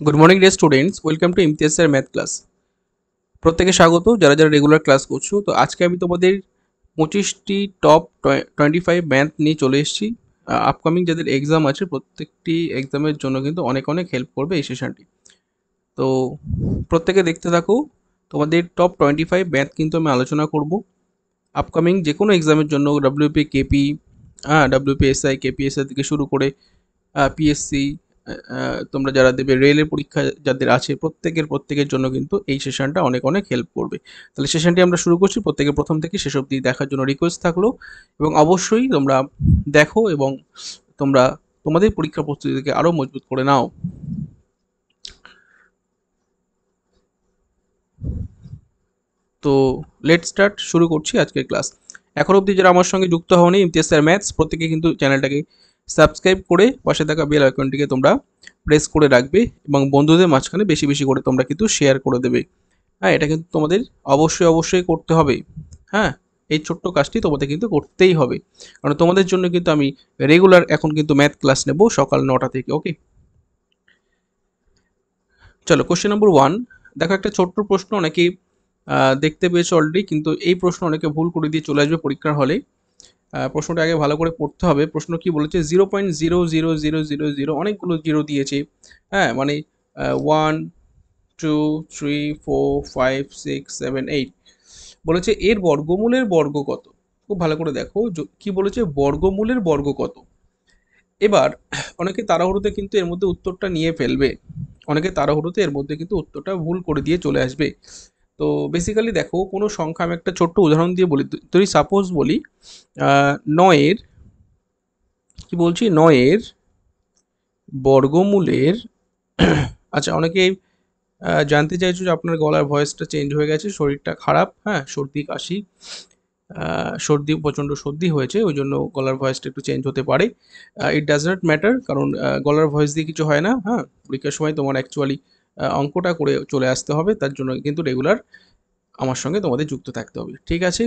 Good morning day students, welcome to Imtiaz sir math class. প্রত্যেকে স্বাগত যারা যারা রেগুলার ক্লাস করছো। তো আজকে আমি তোমাদের 25টি টপ 25 ম্যাথ নিয়ে চলে এসেছি। আপকামিং যাদের এক্সাম আছে প্রত্যেকটি এক্সামের জন্য কিন্তু অনেক অনেক হেল্প করবে এই সেশনটি। তো প্রত্যেকে দেখতে থাকো। তোমাদের টপ 25 ম্যাথ কিন্তু আমি আলোচনা করব আপকামিং যে কোনো এক্সামের জন্য। ডাব্লিউপি কেপি, ডাব্লিউপিএসআই কেপিএসআই থেকে শুরু করে পিএসসি, তোমরা যারা দেবে রেলের পরীক্ষা যাদের আছে প্রত্যেকের জন্য কিন্তু এই সেশনটা অনেক অনেক হেল্প করবে। তাহলে সেশনটি আমরা শুরু করছি। প্রত্যেকে প্রথম থেকে শেষ অবধি দেখার জন্য রিকোয়েস্ট থাকলো, এবং অবশ্যই তোমরা দেখো এবং তোমরা তোমাদের পরীক্ষা প্রস্তুতিকে আরও মজবুত করে নাও। তো লেট স্টার্ট, শুরু করছি আজকের ক্লাস। এখন অবধি যারা আমার সঙ্গে যুক্ত হওনি ইমতিয়াজ স্যার ম্যাথস, প্রত্যেকে কিন্তু চ্যানেলটাকে সাবস্ক্রাইব করে পাশে থাকা বেল আইকনটিকে তোমরা প্রেস করে রাখবে, এবং বন্ধুদের মাঝখানে বেশি বেশি করে তোমরা কিন্তু শেয়ার করে দেবে। হ্যাঁ, এটা কিন্তু তোমাদের অবশ্যই করতে হবে। হ্যাঁ, এই ছোট্ট কাজটি তোমাদের কিন্তু করতেই হবে, কারণ তোমাদের জন্য কিন্তু আমি রেগুলার এখন কিন্তু ম্যাথ ক্লাস নেব সকাল 9টা থেকে। ওকে, চলো কোশ্চেন নম্বর 1। দেখো, একটা ছোট্ট প্রশ্ন অনেকেই দেখতে পেয়েছো অলরেডি, কিন্তু এই প্রশ্ন অনেকে ভুল করে দিয়ে চলে আসবে পরীক্ষার হলে। প্রশ্নটা আগে ভালো করে পড়তে হবে। প্রশ্ন কি বলেছে, 0.00000, অনেকগুলো জিরো দিয়েছে। হ্যাঁ, মানে 1 2 3 4 5 6 7 8 বলেছে এর বর্গমূলের বর্গ কত। খুব ভালো করে দেখো কি বলেছে, বর্গমূলের বর্গ কত। এবার অনেকে তাড়াহুড়োতে কিন্তু এর মধ্যে উত্তরটা নিয়ে ফেলবে, অনেকে তাড়াহুড়োতে এর মধ্যে কিন্তু উত্তরটা ভুল করে দিয়ে চলে আসবে। তো বেসিক্যালি দেখো, কোনো সংখ্যা, আমি একটা ছোট্ট উদাহরণ দিয়ে বলি। যদি সাপোজ বলি নয়ের, কি বলছি, নয়ের বর্গমূলের আচ্ছা, অনেকেই জানতে চাইছো যে আপনার গলার ভয়েসটা চেঞ্জ হয়ে গেছে, শরীরটা খারাপ, হ্যাঁ, সর্দি কাশি, সর্দি, প্রচণ্ড সর্দি হয়েছে, ওই জন্য গলার ভয়েসটা একটু চেঞ্জ হতে পারে। ইট ডাজ নট ম্যাটার, কারণ গলার ভয়েস দিয়ে কিছু হয় না। হ্যাঁ, পরীক্ষার সময় তোমার অ্যাকচুয়ালি অঙ্কটা করে চলে আসতে হবে, তার জন্য কিন্তু রেগুলার আমার সঙ্গে তোমাদের যুক্ত থাকতে হবে। ঠিক আছে,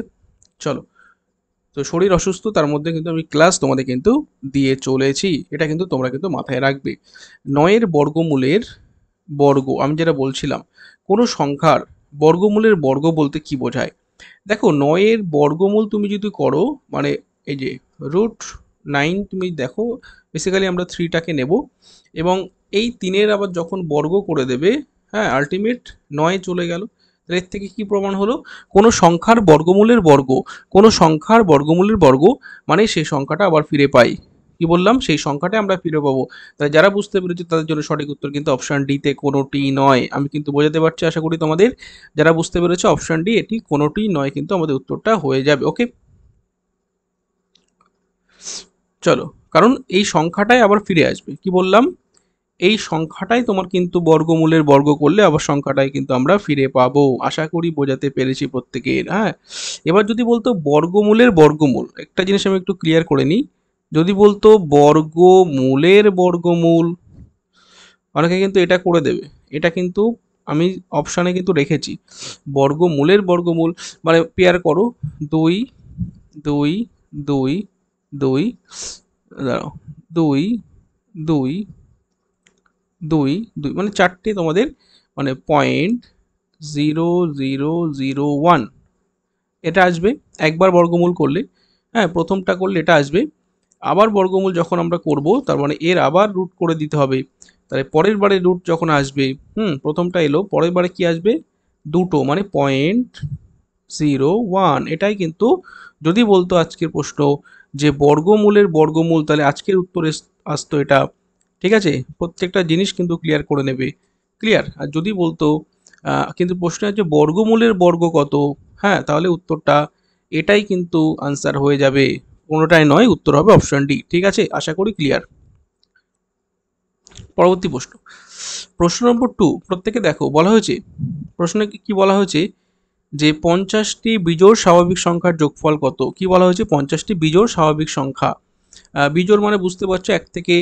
চলো। তো শরীর অসুস্থ, তার মধ্যে কিন্তু আমি ক্লাস তোমাদের কিন্তু দিয়ে চলেছি, এটা কিন্তু তোমরা কিন্তু মাথায় রাখবে। নয়ের বর্গমূলের বর্গ, আমি যেটা বলছিলাম, কোনো সংখ্যার বর্গমূলের বর্গ বলতে কি বোঝায়। দেখো, নয়ের বর্গমূল তুমি যদি করো, মানে এই যে √9, তুমি দেখো বেসিক্যালি আমরা 3টাকে নেব, এবং এই 3-এর আবার যখন বর্গ করে দেবে, হ্যাঁ, আলটিমেট 9 চলে গেল। তাহলে এর থেকে কি প্রমাণ হলো, কোনো সংখ্যার বর্গমূলের বর্গ, কোনো সংখ্যার বর্গমূলের বর্গ মানে সেই সংখ্যাটা আবার ফিরে পাই। কি বললাম, সেই সংখ্যাটা আমরা ফিরে পাবো। তাই যারা বুঝতে পেরেছে তাদের জন্য সঠিক উত্তর কিন্তু অপশন ডিতে কোনোটি নয়। আমি কিন্তু বোঝাতে পারছি আশা করি তোমাদের। যারা বুঝতে পেরেছে অপশন ডি, এটি কোনোটি নয়, কিন্তু আমাদের উত্তরটা হয়ে যাবে। ওকে, চলো। কারণ এই সংখ্যাটাই আবার ফিরে আসবে, কি বললাম, এই সংখ্যাটাই তোমার কিন্তু বর্গমূলের বর্গ করলে আবার সংখ্যাটাই কিন্তু আমরা ফিরে পাবো। আশা করি বোঝাতে পেরেছি প্রত্যেকের। হ্যাঁ, এবার যদি বলতো বর্গমূলের বর্গমূল, একটা জিনিস আমি একটু ক্লিয়ার করে নিই। যদি বলতো বর্গমূলের বর্গমূল, অনেকে কিন্তু এটা করে দেবে। এটা কিন্তু আমি অপশানে কিন্তু রেখেছি, বর্গমূলের বর্গমূল মানে পেয়ার করো, 2 2 2 2, দাঁড়াও, 2 2 2 2, মানে চারটে তোমাদের, মানে 0.0001 এটা আসবে একবার বর্গমূল করলে। হ্যাঁ, প্রথমটা করলে এটা আসবে। আবার বর্গমূল যখন আমরা করব, তার মানে এর আবার রুট করে দিতে হবে। তাহলে পরের বারে রুট যখন আসবে, প্রথমটা এলো, পরের বারে কি আসবে, দুটো, মানে 0.01। এটাই কিন্তু, যদি বলতো আজকের প্রশ্ন যে বর্গমূলের বর্গমূল, তাহলে আজকের উত্তরে আসতো এটা। ঠিক আছে, প্রত্যেকটা জিনিস কিন্তু ক্লিয়ার করে নেবে। ক্লিয়ার। আর যদি বলতো কিন্তু প্রশ্নে আছে বর্গমূলের বর্গ কত, হ্যাঁ, তাহলে উত্তরটা এটাই কিন্তু আনসার হয়ে যাবে, কোনোটাই নয়, উত্তর হবে অপশন ডি। ঠিক আছে, আশা করি ক্লিয়ার। পরবর্তী প্রশ্ন, প্রশ্ন নম্বর 2। প্রত্যেকে দেখো, বলা হয়েছে, প্রশ্নে কি বলা হয়েছে, যে 50টি বিজোড় স্বাভাবিক সংখ্যার যোগফল কত। কি বলা হয়েছে, 50টি বিজোড় স্বাভাবিক সংখ্যা। বিজোড় মানে বুঝতে পারছো, এক থেকে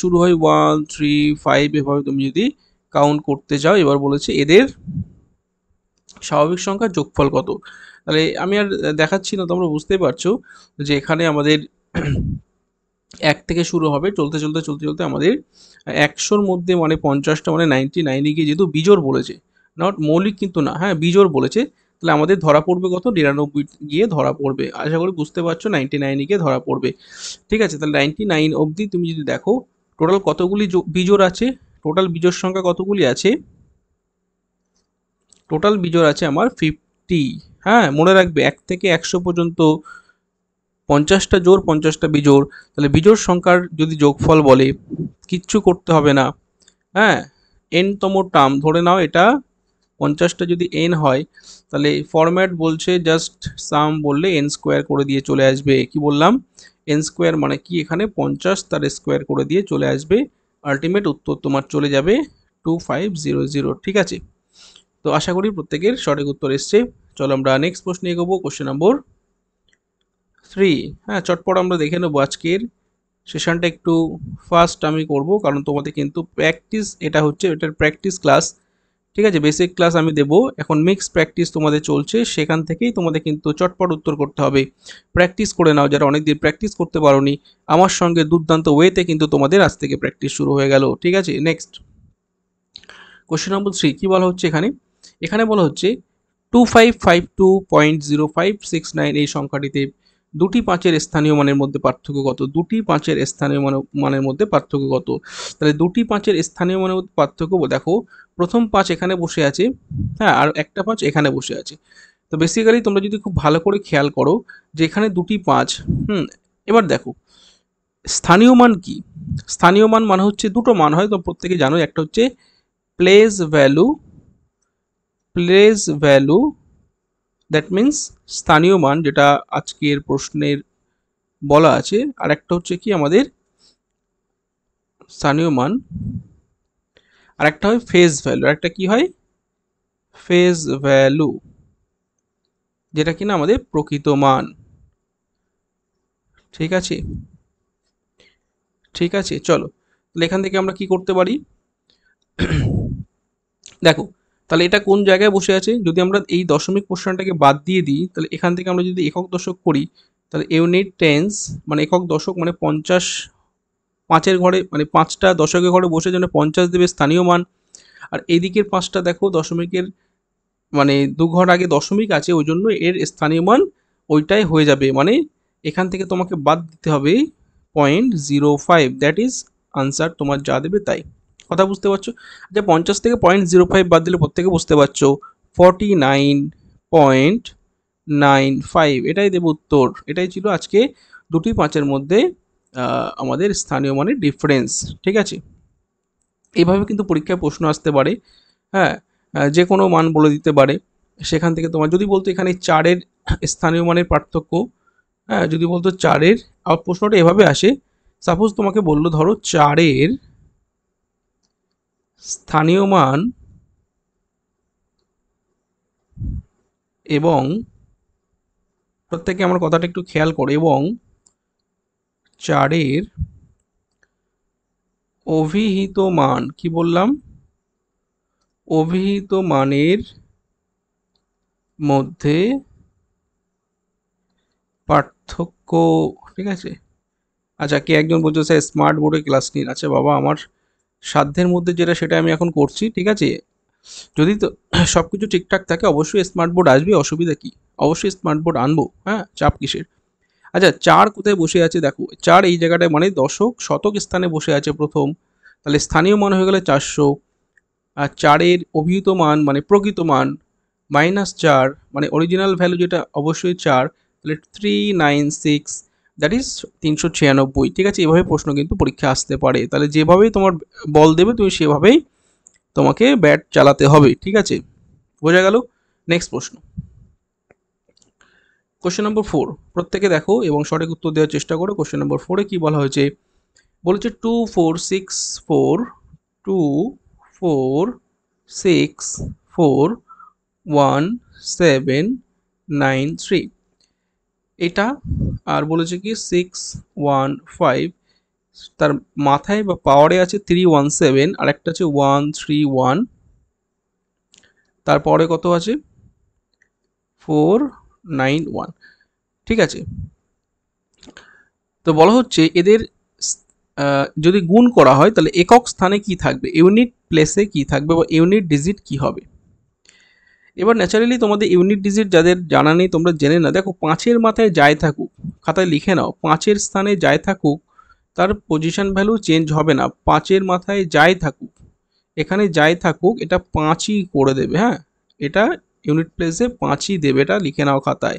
শুরু হয় 1 3 5, এভাবে তুমি যদি কাউন্ট করতে যাও। এবার বলেছে এদের স্বাভাবিক সংখ্যার যোগফল কত। তাহলে আমি আর দেখাচ্ছি না, তোমরা বুঝতেই পারছো যে এখানে আমাদের এক থেকে শুরু হবে, চলতে চলতে চলতে চলতে আমাদের 100-র মধ্যে মানে 50টা মানে 99 গিয়ে যেহেতু বিজোড় বলেছে, নট মৌলিক কিন্তু না, হ্যাঁ বিজোড় বলেছে, তাহলে আমাদের ধরা পড়বে কত, 99 গিয়ে ধরা পড়বে। আশা করি বুঝতে পারছো, 99 গিয়ে ধরা পড়বে। ঠিক আছে, তাহলে 99 অবধি তুমি যদি দেখো টোটাল কতগুলি বিজোড় আছে, টোটাল বিজোড় সংখ্যা কতগুলি আছে, টোটাল বিজোড় আছে আমার 50। হ্যাঁ মনে রাখবে 1 থেকে 100 পর্যন্ত 50টা জোড় 50টা বিজোড়, তাহলে বিজোড় সংখ্যার যদি যোগফল বলে কিচ্ছু করতে হবে না। হ্যাঁ n তম টার্ম ধরে নাও, এটা 50টা যদি n হয় তাহলে ফরম্যাট বলছে জাস্ট সাম বললে n স্কোয়ার করে দিয়ে চলে আসবে। কি বললাম, n স্কোয়ার মানে কি, এখানে 50 তার স্কোয়ার করে দিয়ে চলে আসবে, আলটিমেট উত্তর তোমার চলে যাবে 2500। ঠিক আছে, তো আশা করি প্রত্যেকের সঠিক উত্তর এসছে। চলো আমরা নেক্সট প্রশ্নে এগোবো, কোশ্চেন নম্বর 3। হ্যাঁ চটপট আমরা দেখে নেবো, আজকের সেশনটা একটু ফাস্ট আমি করব, কারণ তোমাদের কিন্তু প্র্যাকটিস, এটা হচ্ছে এটার প্র্যাকটিস ক্লাস। ঠিক আছে, বেসিক ক্লাস আমি দেবো, এখন মিক্স প্র্যাকটিস তোমাদের চলছে, সেখান থেকেই তোমাদের কিন্তু চটপট উত্তর করতে হবে। প্র্যাকটিস করে নাও, যারা অনেকদিন প্র্যাকটিস করতে পারোনি, আমার সঙ্গে দুর্দান্ত ওয়েতে কিন্তু তোমাদের আজ থেকে প্র্যাকটিস শুরু হয়ে গেল। ঠিক আছে, নেক্সট কোশ্চেন নম্বর 3 কি বলা হচ্ছে এখানে, এখানে বলা হচ্ছে 2552.0569 এই সংখ্যাটিতে দুটি পাঁচের স্থানীয় মানের মধ্যে পার্থক্য কত, দুটি পাঁচের স্থানীয় মানের মধ্যে পার্থক্য কত। তাহলে দুটি পাঁচের স্থানীয় মানের মধ্যে পার্থক্য দেখো, প্রথম 5 এখানে বসে আছে, হ্যাঁ আর একটা 5 এখানে বসে আছে। তো বেসিক্যালি তোমরা যদি খুব ভালো করে খেয়াল করো যে এখানে দুটি 5, এবার দেখো স্থানীয় মান কি, স্থানীয় মান মানে হচ্ছে দুটো মান হয়, তো প্রত্যেকে জানো, একটা হচ্ছে place value, place value that means স্থানীয় মান, যেটা আজকের প্রশ্নের বলা আছে, আর একটা হচ্ছে কি আমাদের স্থানীয় মান, আর একটা হয় ফেজ ভ্যালু, আর একটা কি হয় ফেজ ভ্যালু, যেটা কিনা আমাদের প্রকৃত মান। ঠিক আছে, ঠিক আছে চলো, তাহলে এখান থেকে আমরা কি করতে পারি, দেখো তাহলে এটা কোন জায়গায় বসে আছে, যদি আমরা এই দশমিক পোর্শনটাকে বাদ দিয়ে দিই, তাহলে এখান থেকে আমরা যদি একক দশক করি, তাহলে ইউনিট টেন্স মানে একক দশক মানে 50, পাঁচের ঘরে মানে 5টা দশকের ঘরে বসে যেন 50 দেবে স্থানীয় মান। আর এইদিকের 5টা দেখো দশমিকের মানে 2 ঘর আগে দশমিক আছে, ওই জন্য এর স্থানীয় মান ওইটাই হয়ে যাবে, মানে এখান থেকে তোমাকে বাদ দিতে হবে 0.05, দ্যাট ইজ আনসার, তোমার যা দেবে তাই। কথা বুঝতে পারছো, আচ্ছা 50 থেকে 0.05 বাদ দিলে প্রত্যেকে বুঝতে পারছো 49.95, এটাই দেব উত্তর। এটাই ছিল আজকে দুটি পাঁচের মধ্যে আমাদের স্থানীয় মানের ডিফারেন্স। ঠিক আছে, এইভাবে কিন্তু পরীক্ষায় প্রশ্ন আসতে পারে। হ্যাঁ যে কোনো মান বলে দিতে পারে, সেখান থেকে তোমার যদি বলতো এখানে 4-এর স্থানীয় মানের পার্থক্য, হ্যাঁ যদি বলতো 4-এর, আর প্রশ্নটা এভাবে আসে, সাপোজ তোমাকে বললো ধরো 4-এর স্থানীয় মান এবং, প্রত্যেকে আমার কথাটা একটু খেয়াল করে, এবং 4-এর অভিহিত মান, কি বললাম, অভিহিত মানের মধ্যে পার্থক্য। ঠিক আছে, আচ্ছা কে একজন বলছো স্যার স্মার্ট বোর্ডে ক্লাস নিন, আচ্ছা বাবা আমার সাধ্যের মধ্যে যেটা সেটা আমি এখন করছি। ঠিক আছে, যদি তো সব কিছু ঠিকঠাক থাকে অবশ্যই স্মার্ট বোর্ড আসবে, অসুবিধা কি, অবশ্যই স্মার্ট বোর্ড আনবো, হ্যাঁ চাপ কিসের। আচ্ছা 4 কোথায় বসে আছে দেখো, 4 এই জায়গাটায় মানে দশক শতক স্থানে বসে আছে প্রথম, তাহলে স্থানীয় মান হয়ে গেলে 400, আর 4-এর অভিহিত মান মানে প্রকৃত মান -4 মানে অরিজিনাল ভ্যালু যেটা অবশ্যই 4, তাহলে 396, দ্যাট ইজ 396। ঠিক আছে, এভাবে প্রশ্ন কিন্তু পরীক্ষা আসতে পারে, তাহলে যেভাবেই তোমার বল দেবে তুমি সেভাবেই তোমাকে ব্যাট চালাতে হবে। ঠিক আছে, বোঝা গেল। নেক্সট প্রশ্ন, কোশ্চেন নম্বর 4, প্রত্যেকে দেখো এবং সঠিক উত্তর দেওয়ার চেষ্টা করো। কোশ্চেন নম্বর 4-এ কি বলা হয়েছে, বলেছে 246426411793, এটা আর বলেছে কি 615, তার মাথায় বা পাওয়ারে আছে 317, আর একটা আছে 131, তারপরে কত আছে 491। ঠিক আছে, তো বলা হচ্ছে এদের যদি গুণ করা হয় তাহলে একক স্থানে কি থাকবে, ইউনিট প্লেসে কি থাকবে বা ইউনিট ডিজিট কি হবে। এবার ন্যাচারালি তোমাদের ইউনিট ডিজিট যাদের জানা নেই তোমরা জেনে না, দেখো 5-এর মাথায় যাই থাকুক, খাতায় লিখে নাও 5-এর স্থানে যাই থাকুক তার পজিশন ভ্যালু চেঞ্জ হবে না। 5-এর মাথায় যাই থাকুক, এখানে যাই থাকুক এটা 5ই করে দেবে। হ্যাঁ, এটা ইউনিট প্লেসে 5ই দেবে, এটা লিখে নাও খাতায়।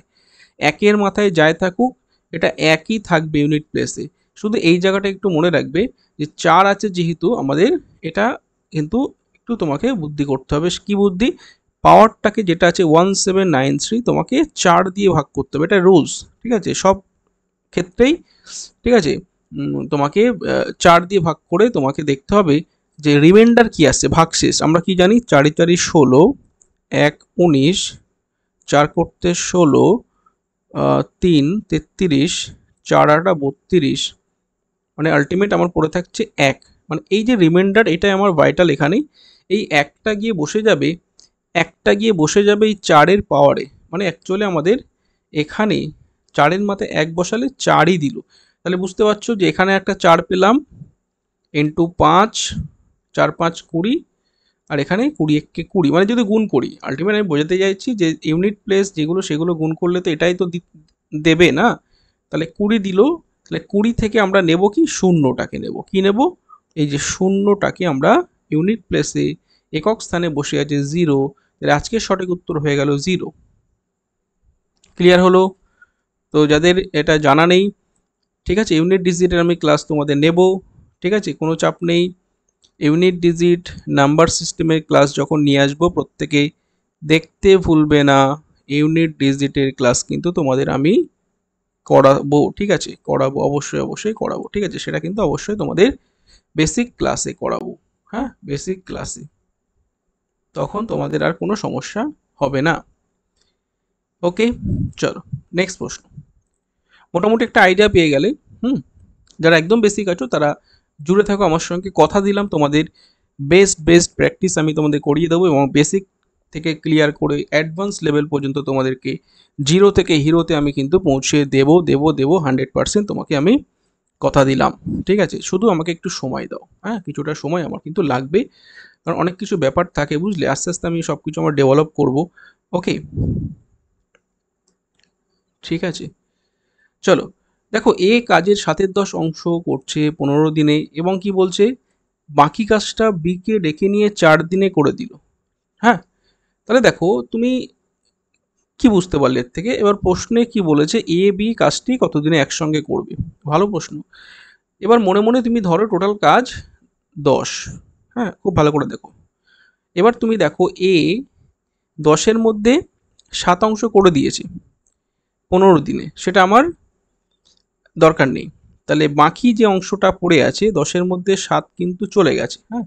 1-এর মাথায় যাই থাকুক এটা 1ই থাকবে ইউনিট প্লেসে। শুধু এই জায়গাটা একটু মনে রাখবে যে 4 আছে যেহেতু আমাদের, এটা কিন্তু একটু তোমাকে বুদ্ধি করতে হবে। কি বুদ্ধি? পাওয়ারটাকে যেটা আছে 1793 তোমাকে 4 দিয়ে ভাগ করতে হবে, এটা রুলস। ঠিক আছে, সব ক্ষেত্রেই ঠিক আছে। তোমাকে 4 দিয়ে ভাগ করে তোমাকে দেখতে হবে যে রিমাইন্ডার কি আসছে, ভাগশেষ। আমরা কি জানি 4 × 4 = 16, 1 19, 4 করতে 16, 3 33, 4 8 32, মানে আলটিমেট আমার পড়ে থাকছে 1। মানে এই যে রিমাইন্ডার এটাই আমার ভাইটাল। এখানে এই একটা গিয়ে বসে যাবে, একটা গিয়ে বসে যাবে এই 4-এর পাওয়ারে। মানে অ্যাকচুয়ালি আমাদের এখানে 4-এর মাথায় 1 বসালে 4ই দিল। তাহলে বুঝতে পারছো যে এখানে একটা 4 পেলাম ইন্টু 5, 4 5 20, আর এখানে 20 1 কে 20, মানে যদি গুণ করি আলটিমেট আমি বোঝাতে চাইছি যে ইউনিট প্লেস যেগুলো সেগুলো গুণ করলে তো এটাই তো দেবে না। তাহলে 20 দিল, তাহলে 20 থেকে আমরা নেব কি, শূন্যটাকে নেব। কি নেব? এই যে শূন্যটাকে আমরা ইউনিট প্লেসে একক স্থানে বসে আছে 0, তাহলে আজকের সঠিক উত্তর হয়ে গেল 0। ক্লিয়ার হলো? তো যাদের এটা জানা নেই, ঠিক আছে, ইউনিট ডিজিটের আমি ক্লাস তোমাদের নেব, ঠিক আছে, কোনো চাপ নেই। ইউনিট ডিজিট নাম্বার সিস্টেমের ক্লাস যখন নিয়ে আসবো প্রত্যেকে দেখতে ভুলবে না। ইউনিট ডিজিটের ক্লাস কিন্তু তোমাদের আমি করাবো, ঠিক আছে, করাবো, অবশ্যই অবশ্যই করাবো, ঠিক আছে। সেটা কিন্তু অবশ্যই তোমাদের বেসিক ক্লাসে করাবো। হ্যাঁ, বেসিক ক্লাসে, তখন তোমাদের আর কোনো সমস্যা হবে না। ওকে, চলো নেক্সট প্রশ্ন। মোটামুটি একটা আইডিয়া পেয়ে গেলে, যারা একদম বেসিক আছো তারা জুড়ে থাকো আমার সঙ্গে। কথা দিলাম তোমাদের বেস্ট প্র্যাকটিস আমি তোমাদের করিয়ে দেবো, এবং বেসিক থেকে ক্লিয়ার করে অ্যাডভান্স লেভেল পর্যন্ত তোমাদেরকে জিরো থেকে হিরোতে আমি কিন্তু পৌঁছে দেবো 100%। তোমাকে আমি কথা দিলাম, ঠিক আছে। শুধু আমাকে একটু সময় দাও, হ্যাঁ, কিছুটা সময় আমার কিন্তু লাগবে, কারণ অনেক কিছু ব্যাপার থাকে বুঝলে। আস্তে আস্তে আমি সব কিছু আমার ডেভেলপ করবো। ওকে, ঠিক আছে, চলো। দেখো এ কাজের 7/10 অংশ করছে 15 দিনে, এবং কি বলছে, বাকি কাজটা বি কে ডেকে নিয়ে 4 দিনে করে দিল। হ্যাঁ, তাহলে দেখো তুমি কি বুঝতে পারলে এর থেকে? এবার প্রশ্নে কি বলেছে, এ বি কাজটি কতদিনে একসঙ্গে করবে। ভালো প্রশ্ন। এবার মনে মনে তুমি ধরো টোটাল কাজ 10। হ্যাঁ, খুব ভালো করে দেখো। এবার তুমি দেখো এ 10-এর মধ্যে 7 অংশ করে দিয়েছে 15 দিনে, সেটা আমার দরকার নেই। তাহলে বাকি যে অংশটা পড়ে আছে 10-এর মধ্যে 7 কিন্তু চলে গেছে। হ্যাঁ,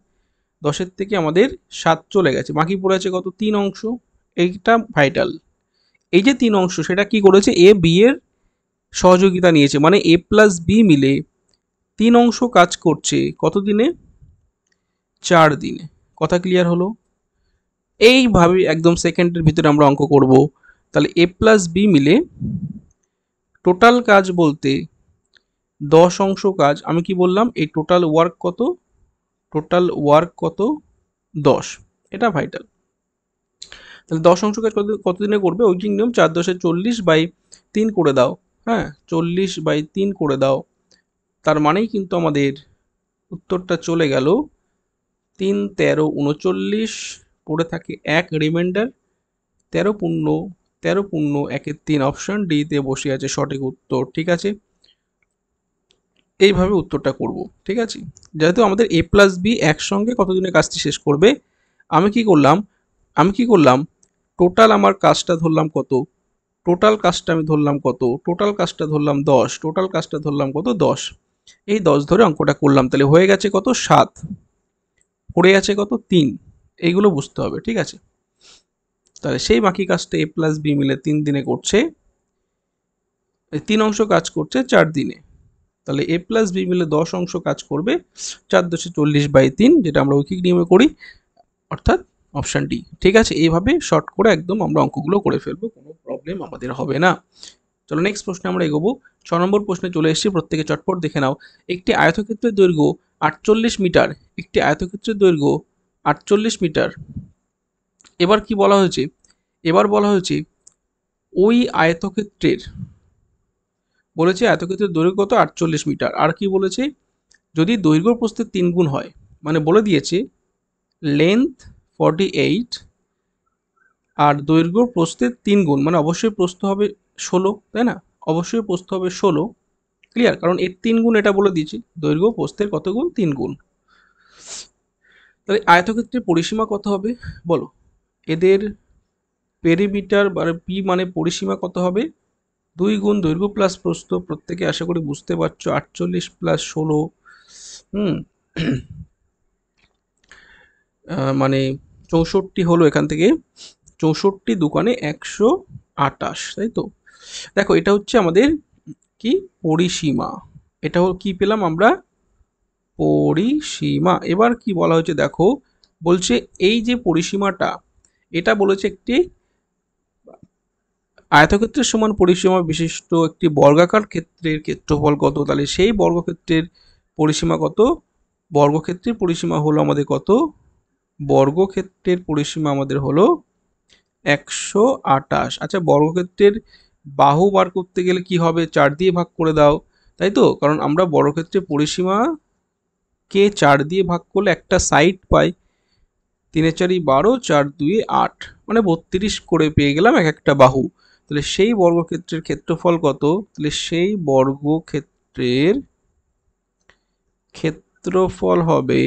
10-এর থেকে আমাদের 7 চলে গেছে, বাকি পড়ে আছে কত, 3 অংশ। এইটা ভাইটাল। এই যে 3 অংশ সেটা কি করেছে, এ বি এর সহযোগিতা নিয়েছে, মানে এ প্লাস বি মিলে 3 অংশ কাজ করছে কত দিনে, 4 দিনে। কথা ক্লিয়ার হলো? এইভাবে একদম সেকেন্ডের ভিতরে আমরা অঙ্ক করব। তাহলে এ প্লাস বি মিলে টোটাল কাজ বলতে 10 অংশ কাজ। আমি কি বললাম, এই টোটাল ওয়ার্ক কত, টোটাল ওয়ার্ক কত, 10। এটা ভাইটাল। তাহলে 10 অংশ কাজ কতদিনে করবে, ওই যে নিয়ম 4 10 40/3 করে দাও। হ্যাঁ, 40/3 করে দাও। তার মানেই কিন্তু আমাদের উত্তরটা চলে গেল 3 13 39, পড়ে থাকে 1 রিমাইন্ডার, 13 পূর্ণ 13 পূর্ণ 1-এর 3, অপশন ডি তে বসে আছে সঠিক উত্তর। ঠিক আছে, এইভাবে উত্তরটা করব। ঠিক আছে, যেহেতু আমাদের এ প্লাস বি একসঙ্গে কতদিনে কাজটি শেষ করবে, আমি কি করলাম টোটাল আমার কাজটা ধরলাম কত, টোটাল কাজটা আমি ধরলাম কত, টোটাল কাজটা ধরলাম 10, টোটাল কাজটা ধরলাম কত 10, এই 10 ধরে অঙ্কটা করলাম। তাহলে হয়ে গেছে কত, 7, পড়ে আছে কত, 3। এইগুলো বুঝতে হবে, ঠিক আছে। তাহলে সেই বাকি কাজটা এ প্লাস বি মিলে 3 দিনে করছে, 3 অংশ কাজ করছে 4 দিনে। তাহলে এ প্লাস বি মিলে 10 অংশ কাজ করবে 4 10 40/3, যেটা আমরা ঐকিক নিয়মে করি, অর্থাৎ অপশন ডি। ঠিক আছে, এইভাবে শর্ট করে একদম আমরা অঙ্কগুলো করে ফেলবো, কোনো প্রবলেম আমাদের হবে না। চলো নেক্সট প্রশ্নে আমরা এগোবো। 6 নম্বর প্রশ্নে চলে এসেছি, প্রত্যেকে চটপট দেখে নাও। একটি আয়তক্ষেত্রের দৈর্ঘ্য 48 মিটার, একটি আয়তক্ষেত্রের দৈর্ঘ্য 48 মিটার। এবার কি বলা হয়েছে? এবার বলা হয়েছে ওই আয়তক্ষেত্রের, বলেছে আয়তক্ষেত্রের দৈর্ঘ্য কত? 48 মিটার। আর কি বলেছে? যদি দৈর্ঘ্য প্রস্থের 3 গুণ হয়, মানে বলে দিয়েছে লেন্থ 48 আর দৈর্ঘ্য প্রস্থের 3 গুণ, মানে অবশ্যই প্রস্থ হবে 16, তাই না? অবশ্যই প্রস্থ হবে 16, ক্লিয়ার? কারণ এর 3 গুণ এটা বলে দিয়েছি, দৈর্ঘ্য প্রস্থের কত গুণ? 3 গুণ। তাহলে আয়তক্ষেত্রের পরিসীমা কত হবে বলো? এদের পেরিমিটার বা পি মানে পরিসীমা কত হবে? 2 গুণ দৈর্ঘ্য প্লাস প্রস্থ। প্রত্যেকে আশা করি বুঝতে পারছো, 48 প্লাস 16, মানে 64 হলো। এখান থেকে 64 দুকানে 128, তাই তো? দেখো এটা হচ্ছে আমাদের কি? পরিসীমা। এটা হলো কি পেলাম আমরা? পরিসীমা। এবার কি বলা হয়েছে দেখো, বলছে এই যে পরিসীমাটা, এটা বলেছে একটি আয়তক্ষেত্রের সমান পরিসীমা বিশিষ্ট একটি বর্গাকার ক্ষেত্রের ক্ষেত্রফল কত? তাহলে সেই বর্গক্ষেত্রের পরিসীমা কত? বর্গক্ষেত্রের পরিসীমা হলো আমাদের কত? বর্গক্ষেত্রের পরিসীমা আমাদের হলো 128। আচ্ছা, বর্গক্ষেত্রের বাহু বার করতে গেলে কি হবে? 4 দিয়ে ভাগ করে দাও, তাই তো? কারণ আমরা বর্গক্ষেত্রের পরিসীমা কে 4 দিয়ে ভাগ করলে একটা সাইড পাই। 3 4 12, 4 2 8, মানে 32 করে পেয়ে গেলাম এক একটা বাহু। তাহলে সেই বর্গক্ষেত্রের ক্ষেত্রফল কত? তাহলে সেই বর্গক্ষেত্রের ক্ষেত্রফল হবে,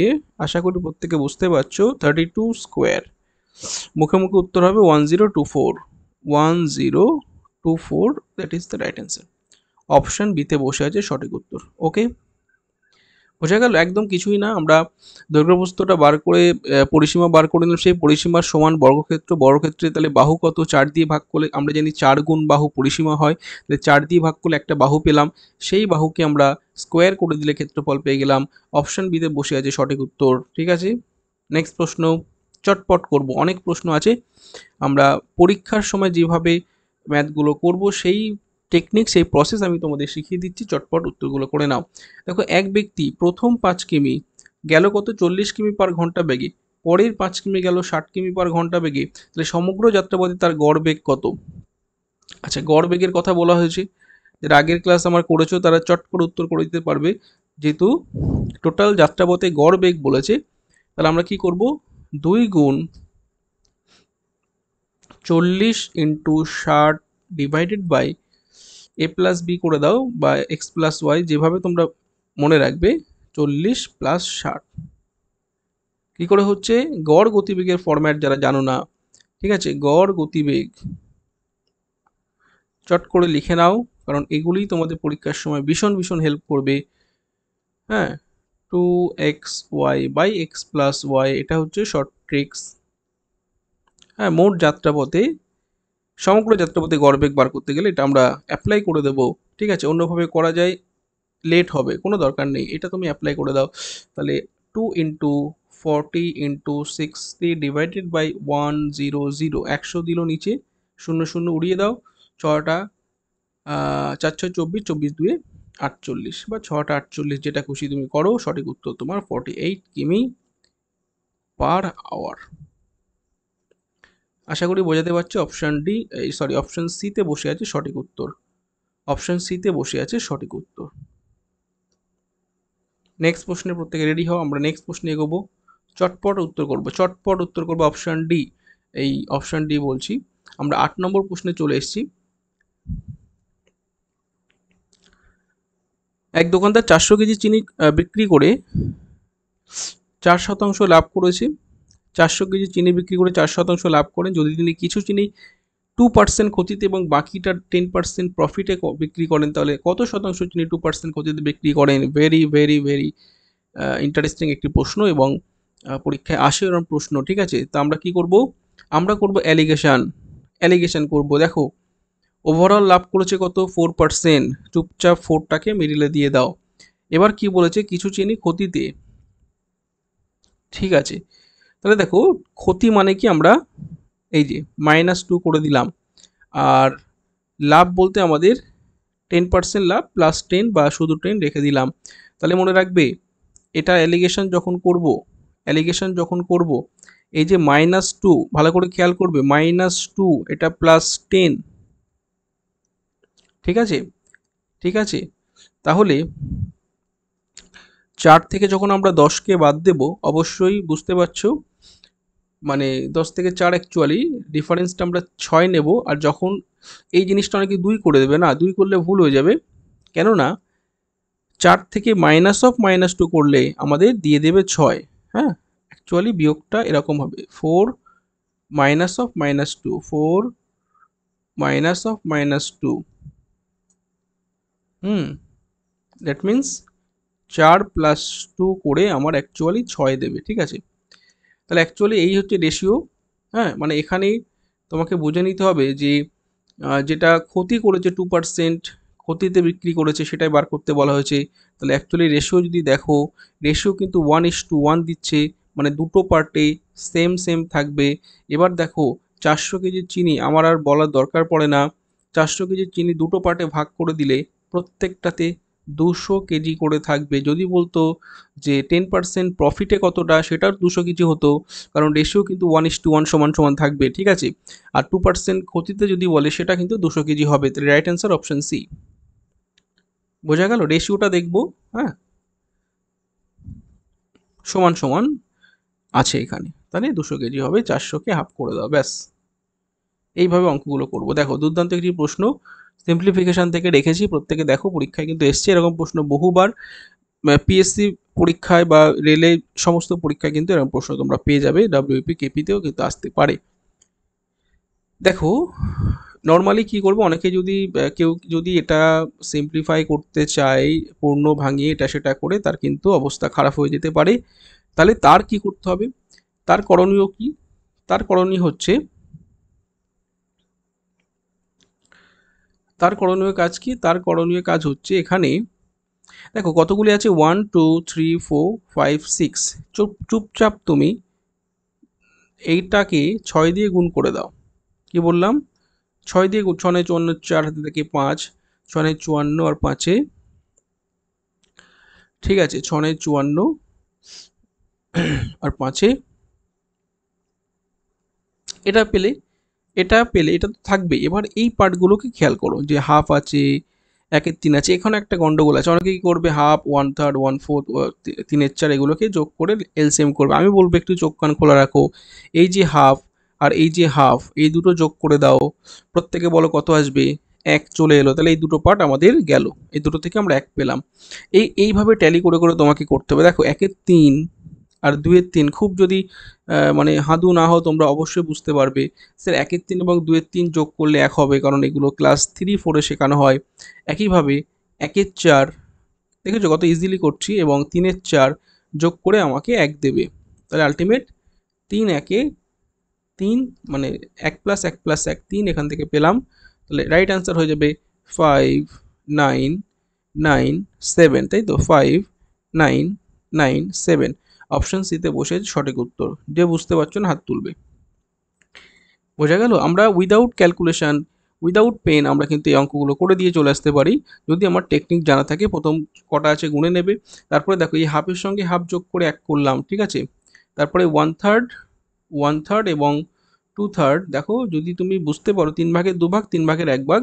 আশা করি প্রত্যেকে বুঝতে পারছো, 32 স্কোয়ার। মুখে মুখে উত্তর হবে 1024, 1024, that is the right answer. Option বিতে বসে আছে সঠিক উত্তর। ওকে, বোঝা গেল? একদম কিছুই না, আমরা দৈর্ঘ্যপ্রস্থটা বার করে পরিসীমা বার করে নিলাম, সেই পরিসীমার সমান বর্গক্ষেত্র। বর্গক্ষেত্রে তাহলে বাহু কত? 4 দিয়ে ভাগ করলে, আমরা জানি 4 গুণ বাহু পরিসীমা হয়, তাহলে 4 দিয়ে ভাগ করলে একটা বাহু পেলাম, সেই বাহুকে আমরা স্কোয়ার করে দিলে ক্ষেত্রফল পেয়ে গেলাম। অপশন বিতে বসে আছে সঠিক উত্তর। ঠিক আছে, নেক্সট প্রশ্ন চটপট করব, অনেক প্রশ্ন আছে। আমরা পরীক্ষার সময় যেভাবে ম্যাথগুলো করব সেই টেকনিক, সেই প্রসেস আমি তোমাদের শিখিয়ে দিচ্ছি, চটপট উত্তরগুলো করে নাও। দেখো, এক ব্যক্তি প্রথম 5 কিমি গেল কত? 40 কিমি পার ঘন্টা বেগে, পরের 5 কিমি গেল 60 কিমি পার ঘন্টা বেগে, তাহলে সমগ্র যাত্রাপথে তার গড় বেগ কত? আচ্ছা, গড় বেগের কথা বলা হয়েছে, যারা আগের ক্লাস আমার করেছো তারা চট করে উত্তর করে দিতে পারবে। যেহেতু টোটাল যাত্রাপথে গড় বেগ বলেছে, তাহলে আমরা কি করব? 2 গুণ 40 into 60 divided by A plus B করে দাও, বা এক্স প্লাস ওয়াই, যেভাবে তোমরা মনে রাখবে। 40 প্লাস 60 কী করে হচ্ছে? গড় গতিবেগের ফরম্যাট যারা জানো না, ঠিক আছে, গড় গতিবেগ চট করে লিখে নাও, কারণ এগুলি তোমাদের পরীক্ষার সময় ভীষণ ভীষণ হেল্প করবে। হ্যাঁ, 2xy by x plus Y, এটা হচ্ছে শর্ট ট্রিক্স। হ্যাঁ, মোট যাত্রাপথে, সমগ্র যাত্রাপথে গড়বেগ বার করতে গেলে এটা আমরা অ্যাপ্লাই করে দেবো। ঠিক আছে, অন্যভাবে করা যায়, লেট হবে, কোনো দরকার নেই, এটা তুমি অ্যাপ্লাই করে দাও। তাহলে 2 ইন্টু 40 ইন্টু 60 ডিভাইডেড বাই 100, 100 দিল নিচে, 0 0 উড়িয়ে দাও, 6টা 4 6 24, 24 2 48, বা 6টা 48, যেটা খুশি তুমি করো। সঠিক উত্তর তোমার 48 কিমি পার আওয়ার। আশা করি বোঝাতে পারছি। অপশান ডি, সরি অপশান সিতে বসে আছে সঠিক উত্তর। অপশান সিতে বসে আছে সঠিক উত্তর। নেক্সট প্রশ্নে প্রত্যেকে রেডি হও, আমরা নেক্সট প্রশ্নে এগোবো, চটপট উত্তর করব, চটপট উত্তর করবো। অপশান ডি, এই অপশান ডি বলছি। আমরা 8 নম্বর প্রশ্নে চলে এসেছি। এক দোকানদার 400 কেজি চিনি বিক্রি করে 4% লাভ করেছে। 400 কেজি চিনি বিক্রি করে 4% লাভ করেন। যদি তিনি কিছু চিনি 2% ক্ষতিতে এবং বাকিটা 10% প্রফিটে বিক্রি করেন, তাহলে কত শতাংশ চিনি 2% ক্ষতিতে বিক্রি করেন? ভেরি ভেরি ভেরি ইন্টারেস্টিং একটি প্রশ্ন, এবং পরীক্ষায় আসে এরকম প্রশ্ন। ঠিক আছে, তো আমরা কি করব? আমরা করব অ্যালিগেশন করব। দেখো, ওভারঅল লাভ করেছে কত? 4%, চুপচাপ 4টাকে মিডিলে দিয়ে দাও। এবার কি বলেছে? কিছু চিনি ক্ষতিতে। ঠিক আছে, তাহলে দেখো, ক্ষতি মানে কি? আমরা এই যে -2 করে দিলাম, আর লাভ বলতে আমাদের 10% লাভ প্লাস 10 বা শুধু 10 রেখে দিলাম। তাহলে মনে রাখবে এটা অ্যালিগেশন যখন করব এই যে -2 ভালো করে খেয়াল করবে, -2 এটা +10, ঠিক আছে? ঠিক আছে, তাহলে 4 থেকে যখন আমরা 10কে বাদ দেব, অবশ্যই বুঝতে পারছো মানে 10 থেকে 4 অ্যাকচুয়ালি ডিফারেন্সটা আমরা 6 নেব। আর যখন এই জিনিসটা অনেকে 2 করে দেবে, না 2 করলে ভুল হয়ে যাবে, কেননা 4 থেকে -2 করলে আমাদের দিয়ে দেবে 6। হ্যাঁ, অ্যাকচুয়ালি বিয়োগটা এরকম হবে 4 -2, 4 -2, দ্যাট মিন্স 4 + 2 করে আমার অ্যাকচুয়ালি 6 দেবে, ঠিক আছে? তাহলে অ্যাকচুয়ালি এই হচ্ছে রেশিও। হ্যাঁ, মানে এখানেই তোমাকে বুঝে নিতে হবে যে যেটা ক্ষতি করেছে 2%, ক্ষতিতে বিক্রি করেছে সেটাই বার করতে বলা হয়েছে। তাহলে অ্যাকচুয়ালি রেশিও যদি দেখো, রেশিও কিন্তু 1:1 দিচ্ছে, মানে দুটো পার্টে সেম সেম থাকবে। এবার দেখো 400 কেজির চিনি আমার আর বলার দরকার পড়ে না, 400 কেজির চিনি দুটো পার্টে ভাগ করে দিলে প্রত্যেকটাতে 200 কেজি করে থাকবে। যদি বলতো যে 10% প্রফিটে কতটা, সেটার 200 কেজি হতো, কারণ রেশিও কিন্তু 1:1 সমান সমান থাকবে, ঠিক আছে? আর 2% ক্ষতিতে যদি বলে সেটা কিন্তু 200 কেজি হবে। তাহলে রাইট অ্যান্সার অপশন সি। বোঝা গেল? রেশিওটা দেখবো, হ্যাঁ, সমান সমান আছে এখানে, তাহলে 200 কেজি হবে, 400কে হাফ করে দাও, ব্যাস। এইভাবে অঙ্কগুলো করবো। দেখো দুর্দান্ত একটি প্রশ্ন, সিম্পলিফিকেশন থেকে রেখেছি, প্রত্যেকে দেখো পরীক্ষায় কিন্তু এসছে এরকম প্রশ্ন বহুবার। পিএসসি পরীক্ষায় বা রেলে সমস্ত পরীক্ষায় কিন্তু এরকম প্রশ্ন তোমরা পেয়ে যাবে, ডাব্লিউপি কেপিতেও কিন্তু আসতে পারে। দেখো নর্মালি কি করবো, অনেকে যদি কেউ যদি এটা সিম্পলিফাই করতে চায় পূর্ণ ভাঙিয়ে এটা সেটা করে, তার কিন্তু অবস্থা খারাপ হয়ে যেতে পারে। তাহলে তার কি করতে হবে, তার করণীয় কি? তার করণীয় হচ্ছে, তার করণীয় কাজ কি? তার করণীয় কাজ হচ্ছে এখানে দেখো কতগুলি আছে, 1 2 3 4 5 6, চুপচাপ তুমি এইটাকে 6 দিয়ে গুণ করে দাও। কি বললাম? 6 দিয়ে গুণ, 6 54, 4 হাতে থেকে 5, 6 54 আর 5-এ, ঠিক আছে, 6 54 আর 5-এ এটা পেলে, এটা তো থাকবে। এবার এই পার্টগুলোকে খেয়াল করো যে হাফ আছে, 1/3 আছে, এখানে একটা গন্ডগোল আছে। অনেকে কি করবে, হাফ, 1/3, 1/4, 3/4 এগুলোকে যোগ করে এলসিএম করবে। আমি বলবো একটু চোখ কান খোলা রাখো, এই যে হাফ আর এই যে হাফ, এই দুটো যোগ করে দাও, প্রত্যেকে বলো কত আসবে, 1 চলে এলো। তাহলে এই দুটো পার্ট আমাদের গেল, এই দুটো থেকে আমরা 1 পেলাম। এইভাবে ট্যালি করে করে তোমাকে করতে হবে। দেখো 1/3 আর 2/3 খুব যদি মানে হাদু না হও তোমরা অবশ্যই বুঝতে পারবে, স্যার 1/3 এবং 2/3 যোগ করলে 1 হবে, কারণ এগুলো ক্লাস 3-4-এ শেখানো হয়। একইভাবে 1/4 দেখেছো কত ইজিলি করছি, এবং 3/4 যোগ করে আমাকে 1 দেবে। তাহলে আলটিমেট 3 1-এ 3, মানে 1 + 1 + 1 3 এখান থেকে পেলাম। তাহলে রাইট অ্যান্সার হয়ে যাবে 5 9 9 7, তাই তো? 5 9 9 7, অপশন সিতে বসে সঠিক উত্তর। যে বুঝতে পারছো না হাত তুলবে। বোঝা গেল? আমরা উইদাউট ক্যালকুলেশন, উইদাউট পেন আমরা কিন্তু এই অঙ্কগুলো করে দিয়ে চলে আসতে পারি, যদি আমার টেকনিক জানা থাকে। প্রথম কটা আছে গুনে নেবে, তারপরে দেখো এই হাফের সঙ্গে হাফ যোগ করে 1 করলাম, ঠিক আছে? তারপরে 1/3, 1/3 এবং 2/3, দেখো যদি তুমি বুঝতে পারো 3 ভাগের 2 ভাগ, 3 ভাগের 1 ভাগ,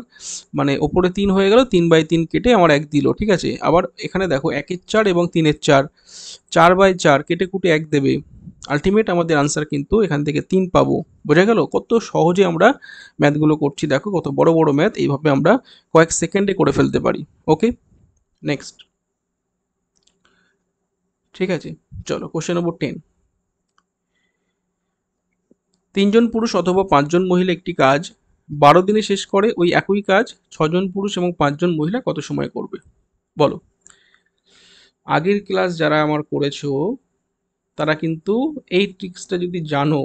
মানে ওপরে 3 হয়ে গেল, 3/3 কেটে আমার 1 দিল, ঠিক আছে? আবার এখানে দেখো 1/4 এবং 3/4, 4/4 কেটে কুটে 1 দেবে। আলটিমেট আমাদের আনসার কিন্তু এখান থেকে 3 পাবো। বোঝা গেল? কত সহজে আমরা ম্যাথগুলো করছি, দেখো কত বড় বড় ম্যাথ এইভাবে আমরা কয়েক সেকেন্ডে করে ফেলতে পারি। ওকে, নেক্সট। ঠিক আছে, চলো কোশ্চেন নম্বর 10। 3 জন পুরুষ অথবা 5 জন মহিলা একটি কাজ 12 দিনে শেষ করে, ওই একই কাজ 6 জন পুরুষ এবং 5 জন মহিলা কত সময় করবে? বলো। আগের ক্লাস যারা আমার করেছো তারা কিন্তু এই ট্রিক্সটা যদি জানো,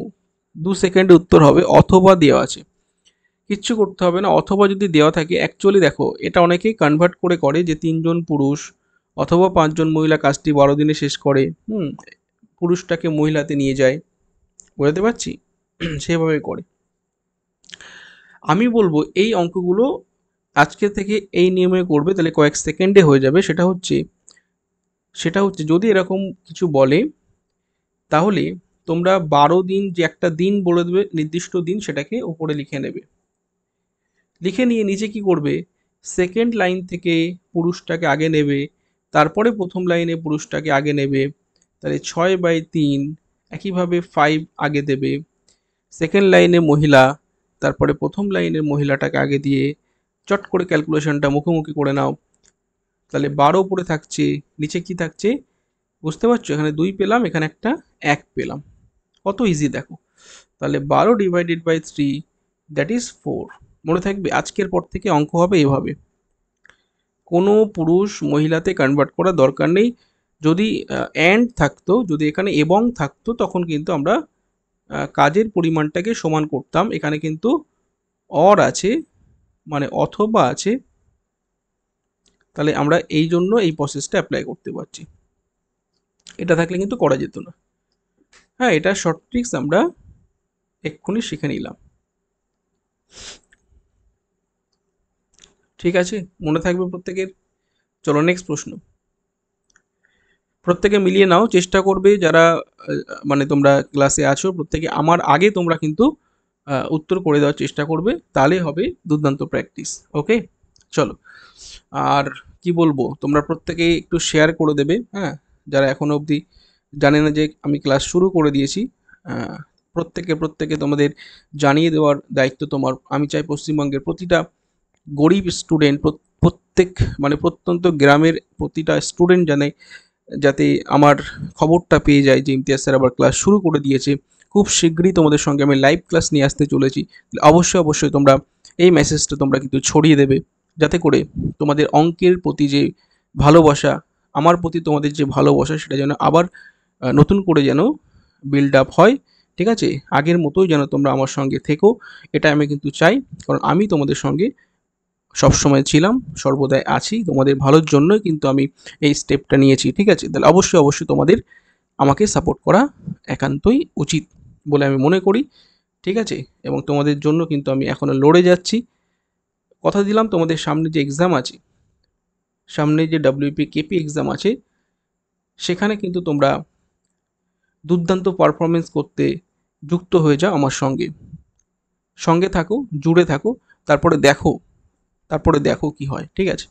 2 সেকেন্ডে উত্তর হবে, অথবা দেওয়া আছে, কিচ্ছু করতে হবে না। অথবা যদি দেওয়া থাকে, অ্যাকচুয়ালি দেখো এটা অনেকেই কনভার্ট করে করে যে 3 জন পুরুষ অথবা 5 জন মহিলা কাজটি 12 দিনে শেষ করে, পুরুষটাকে মহিলাতে নিয়ে যায়, বোঝাতে পারছি? সেভাবে করে। আমি বলবো এই অঙ্কগুলো আজকে থেকে এই নিয়মে করবে, তাহলে কয়েক সেকেন্ডে হয়ে যাবে। সেটা হচ্ছে যদি এরকম কিছু বলে, তাহলে তোমরা 12 দিন, যে একটা দিন বলে দেবে নির্দিষ্ট দিন, সেটাকে ওপরে লিখে নেবে। লিখে নিয়ে নিচে কি করবে, সেকেন্ড লাইন থেকে পুরুষটাকে আগে নেবে, তারপরে প্রথম লাইনে পুরুষটাকে আগে নেবে, তাহলে 6/3, একইভাবে 5 আগে দেবে, সেকেন্ড লাইনে মহিলা, তারপরে প্রথম লাইনের মহিলাটাকে আগে দিয়ে চট করে ক্যালকুলেশনটা মুখোমুখি করে নাও। তাহলে 12 উপরে থাকছে, নিচে কি থাকছে বুঝতে পারছো? এখানে 2 পেলাম, এখানে একটা 1 পেলাম। কত ইজি দেখো। তাহলে 12/3, দ্যাট ইজ 4। মনে থাকবে, আজকের পর থেকে অঙ্ক হবে এভাবে, কোনো পুরুষ মহিলাতে কনভার্ট করার দরকার নেই। যদি অ্যান্ড থাকতো, যদি এখানে এবং থাকতো, তখন কিন্তু আমরা কাজের পরিমাণটাকে সমান করতাম। এখানে কিন্তু অর আছে, মানে অথবা আছে, তাহলে আমরা এই জন্য এই প্রসেসটা অ্যাপ্লাই করতে পারছি। এটা থাকলে কিন্তু করা যেত না। হ্যাঁ, এটা শর্ট ট্রিক্স আমরা এক্ষুনি শিখে নিলাম। ঠিক আছে, মনে থাকবে প্রত্যেকের। চলো নেক্সট প্রশ্ন। প্রত্যেকে মিলিয়ে নাও, চেষ্টা করবে যারা মানে তোমরা ক্লাসে আছো, প্রত্যেকে আমার আগে তোমরা কিন্তু উত্তর করে দেওয়ার চেষ্টা করবে, তাহলে হবে দুর্দান্ত প্র্যাকটিস। ওকে, চলো। আর কি বলবো, তোমরা প্রত্যেকে একটু শেয়ার করে দেবে, হ্যাঁ, যারা এখনো অবধি জানে না যে আমি ক্লাস শুরু করে দিয়েছি। প্রত্যেকে তোমাদের জানিয়ে দেওয়ার দায়িত্ব তোমার। আমি চাই পশ্চিমবঙ্গের প্রতিটা গরিব স্টুডেন্ট, প্রত্যেক মানে প্রত্যন্ত গ্রামের প্রতিটা স্টুডেন্ট জানে, যাতে আমার খবরটা পেয়ে যায় যে ইমতিয়াজ স্যার আবার ক্লাস শুরু করে দিয়েছে। খুব শীঘ্রই তোমাদের সঙ্গে আমি লাইভ ক্লাস নিয়ে আসতে চলেছি। অবশ্যই তোমরা এই মেসেজটা তোমরা কিন্তু ছড়িয়ে দেবে, যাতে করে তোমাদের অঙ্কের প্রতি যে ভালোবাসা, আমার প্রতি তোমাদের যে ভালোবাসা, সেটা যেন আবার নতুন করে যেন বিল্ড আপ হয়। ঠিক আছে, আগের মতোই যেন তোমরা আমার সঙ্গে থেকো, এটা আমি কিন্তু চাই। কারণ আমি তোমাদের সঙ্গে সবসময় ছিলাম, সর্বদাই আছি, তোমাদের ভালোর জন্যই কিন্তু আমি এই স্টেপটা নিয়েছি। ঠিক আছে, তাহলে অবশ্যই তোমাদের আমাকে সাপোর্ট করা একান্তই উচিত বলে আমি মনে করি। ঠিক আছে, এবং তোমাদের জন্য কিন্তু আমি এখনো লড়ে যাচ্ছি। কথা দিলাম, তোমাদের সামনে যে এক্সাম আছে, সামনে যে WP KP এক্সাম আছে, সেখানে কিন্তু তোমরা দুর্দান্ত পারফরমেন্স করতে যুক্ত হয়ে যাও আমার সঙ্গে। সঙ্গে থাকো, জুড়ে থাকো, তারপরে দেখো কি হয়। ঠিক আছে,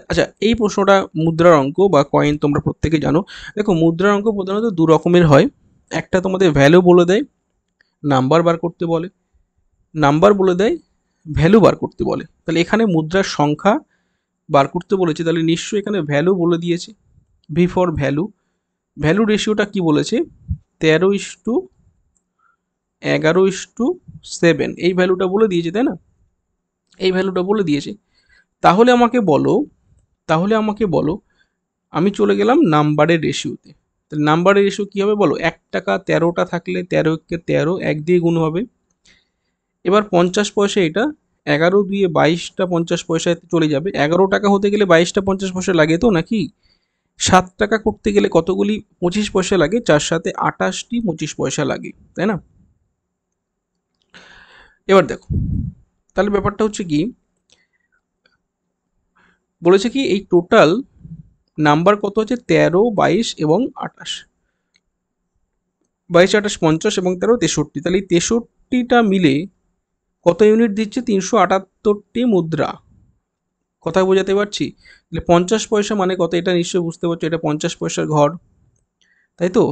আচ্ছা, এই প্রশ্নটা মুদ্রার অঙ্ক বা কয়েন, তোমরা প্রত্যেকে জানো। দেখো, মুদ্রার অঙ্ক প্রধানত দু রকমের হয়। একটা তোমাদের ভ্যালু বলে দেয়, নাম্বার বার করতে বলে, নাম্বার বলে দেয়, ভ্যালু বার করতে বলে। তাহলে এখানে মুদ্রার সংখ্যা বার করতে বলেছে, তাহলে নিশ্চয়ই এখানে ভ্যালু বলে দিয়েছে। V for value. ভ্যালু রেশিওটা কি বলেছে, 13:11:7, এই ভ্যালুটা বলে দিয়েছে, তাই না? এই ভ্যালুটা বলে দিয়েছে। তাহলে আমাকে বলো, আমি চলে গেলাম নাম্বারের রেশিওতে। তাহলে নাম্বারের রেশিও কী হবে বলো, 1 টাকা 13টা থাকলে 13 1 দিয়ে গুণ হবে। এবার 50 পয়সা, এটা 11 2 22টা 50 পয়সায় চলে যাবে। 11 টাকা হতে গেলে 22টা 50 পয়সা লাগে তো নাকি? 7 টাকা করতে গেলে কতগুলি 25 পয়সা লাগে, 4 সাথে 28টি 25 পয়সা লাগে, তাই না? এবার দেখো, তাহলে ব্যাপারটা হচ্ছে কি, বলেছে কি এই টোটাল নাম্বার কত আছে, 13 22 এবং 28। 22 28 50 এবং 13 63। তাহলে এই 63টা মিলে কত ইউনিট দিচ্ছে, 378টি মুদ্রা। কথা বোঝাতে পারছি? তাহলে 50 পয়সা মানে কত, এটা নিশ্চয়ই বুঝতে পারছো, এটা 50 পয়সার ঘর, তাই তো?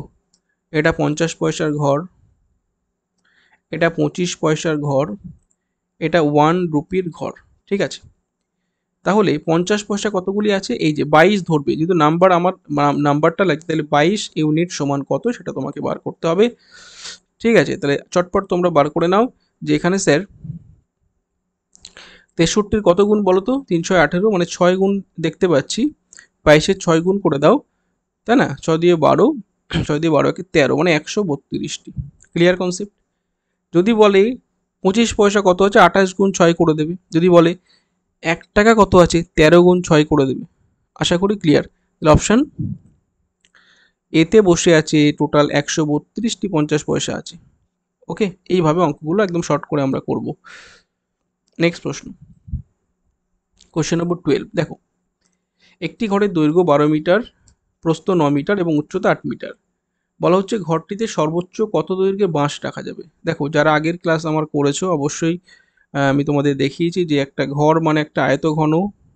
এটা 50 পয়সার ঘর, এটা 25 পয়সার ঘর, এটা 1 রুপির ঘর। ঠিক আছে, তাহলে 50 পয়সা কতগুলি আছে, এই যে 22 ধরবে, যেহেতু আমার নাম্বারটা লাগছে, তাহলে 22 ইউনিট সমান কত সেটা তোমাকে বার করতে হবে। ঠিক আছে, তাহলে চটপট তোমরা বার করে নাও যে এখানে স্যার 63-র কত গুণ বলো তো, 318, মানে 6 গুণ দেখতে পাচ্ছি। 22-এর 6 গুণ করে দাও, তাই না? 6 দিয়ে 12, 6 দিয়ে 12 13, মানে 132টি। Clear concept? যদি বলে 25 পয়সা কত আছে, 28 গুণ 6 করে দেবে। যদি বলে 1 টাকা কত আছে, 13 গুণ 6 করে দেবে। আশা করি ক্লিয়ার। তাহলে অপশান এতে বসে আছে টোটাল 132টি 50 পয়সা আছে। ওকে, এইভাবে অঙ্কগুলো একদম শর্ট করে আমরা করব। নেক্সট প্রশ্ন। কোশ্চেন নম্বর 12 দেখো, একটি ঘরের দৈর্ঘ্য 12 মিটার, প্রস্থ 9 মিটার এবং উচ্চতা 8 মিটার। বলা হচ্ছে ঘরটিতে সর্বোচ্চ কত দৈর্ঘ্যের বাঁশ রাখা যাবে। দেখো, যারা আগের ক্লাস আমার করেছো অবশ্যই আমি তোমাদের দেখিয়েছি যে একটা ঘর মানে একটা আয়তঘন,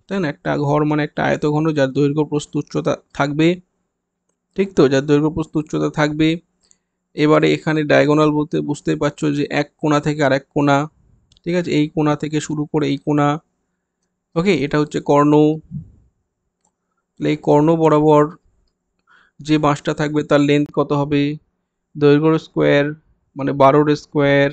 তাই না? একটা ঘর মানে একটা আয়তঘন যার দৈর্ঘ্য প্রস্থ উচ্চতা থাকবে, ঠিক তো? যার দৈর্ঘ্য প্রস্থ উচ্চতা থাকবে। এবারে এখানে ডায়াগোনাল বলতে বুঝতেই পারছো যে এক কোণা থেকে আরেক কোণা, ঠিক আছে? এই কোণা থেকে শুরু করে এই কোণা, ওকে? এটা হচ্ছে কর্ণ। এই কর্ণ বরাবর যে বাঁশটা থাকবে তার লেন্থ কত হবে? দৈর্ঘ্যের স্কোয়ার মানে 12 স্কোয়ার,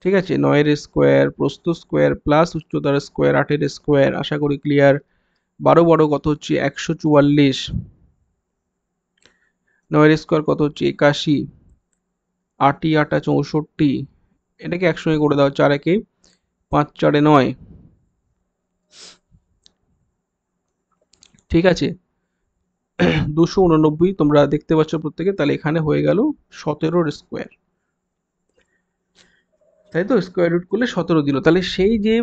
ঠিক আছে? 9 স্কোয়ার, প্রস্থ স্কোয়ার প্লাস উচ্চতার স্কোয়ার 8 স্কোয়ার। আশা করি ক্লিয়ার। 12 12 কত হচ্ছে? 144। 9 স্কোয়ার কত হচ্ছে? 81। 8 8 64। এটাকে একসঙ্গে করে দাও, 4 একে 5 4 9, ঠিক আছে? 289 তোমরা দেখতে পাচ্ছ প্রত্যেকে, তাহলে এখানে হয়ে গেল 17 স্কোয়ার, তাই তো? স্কোয়ার রুট করলে 17 দিল। তাহলে সেই যে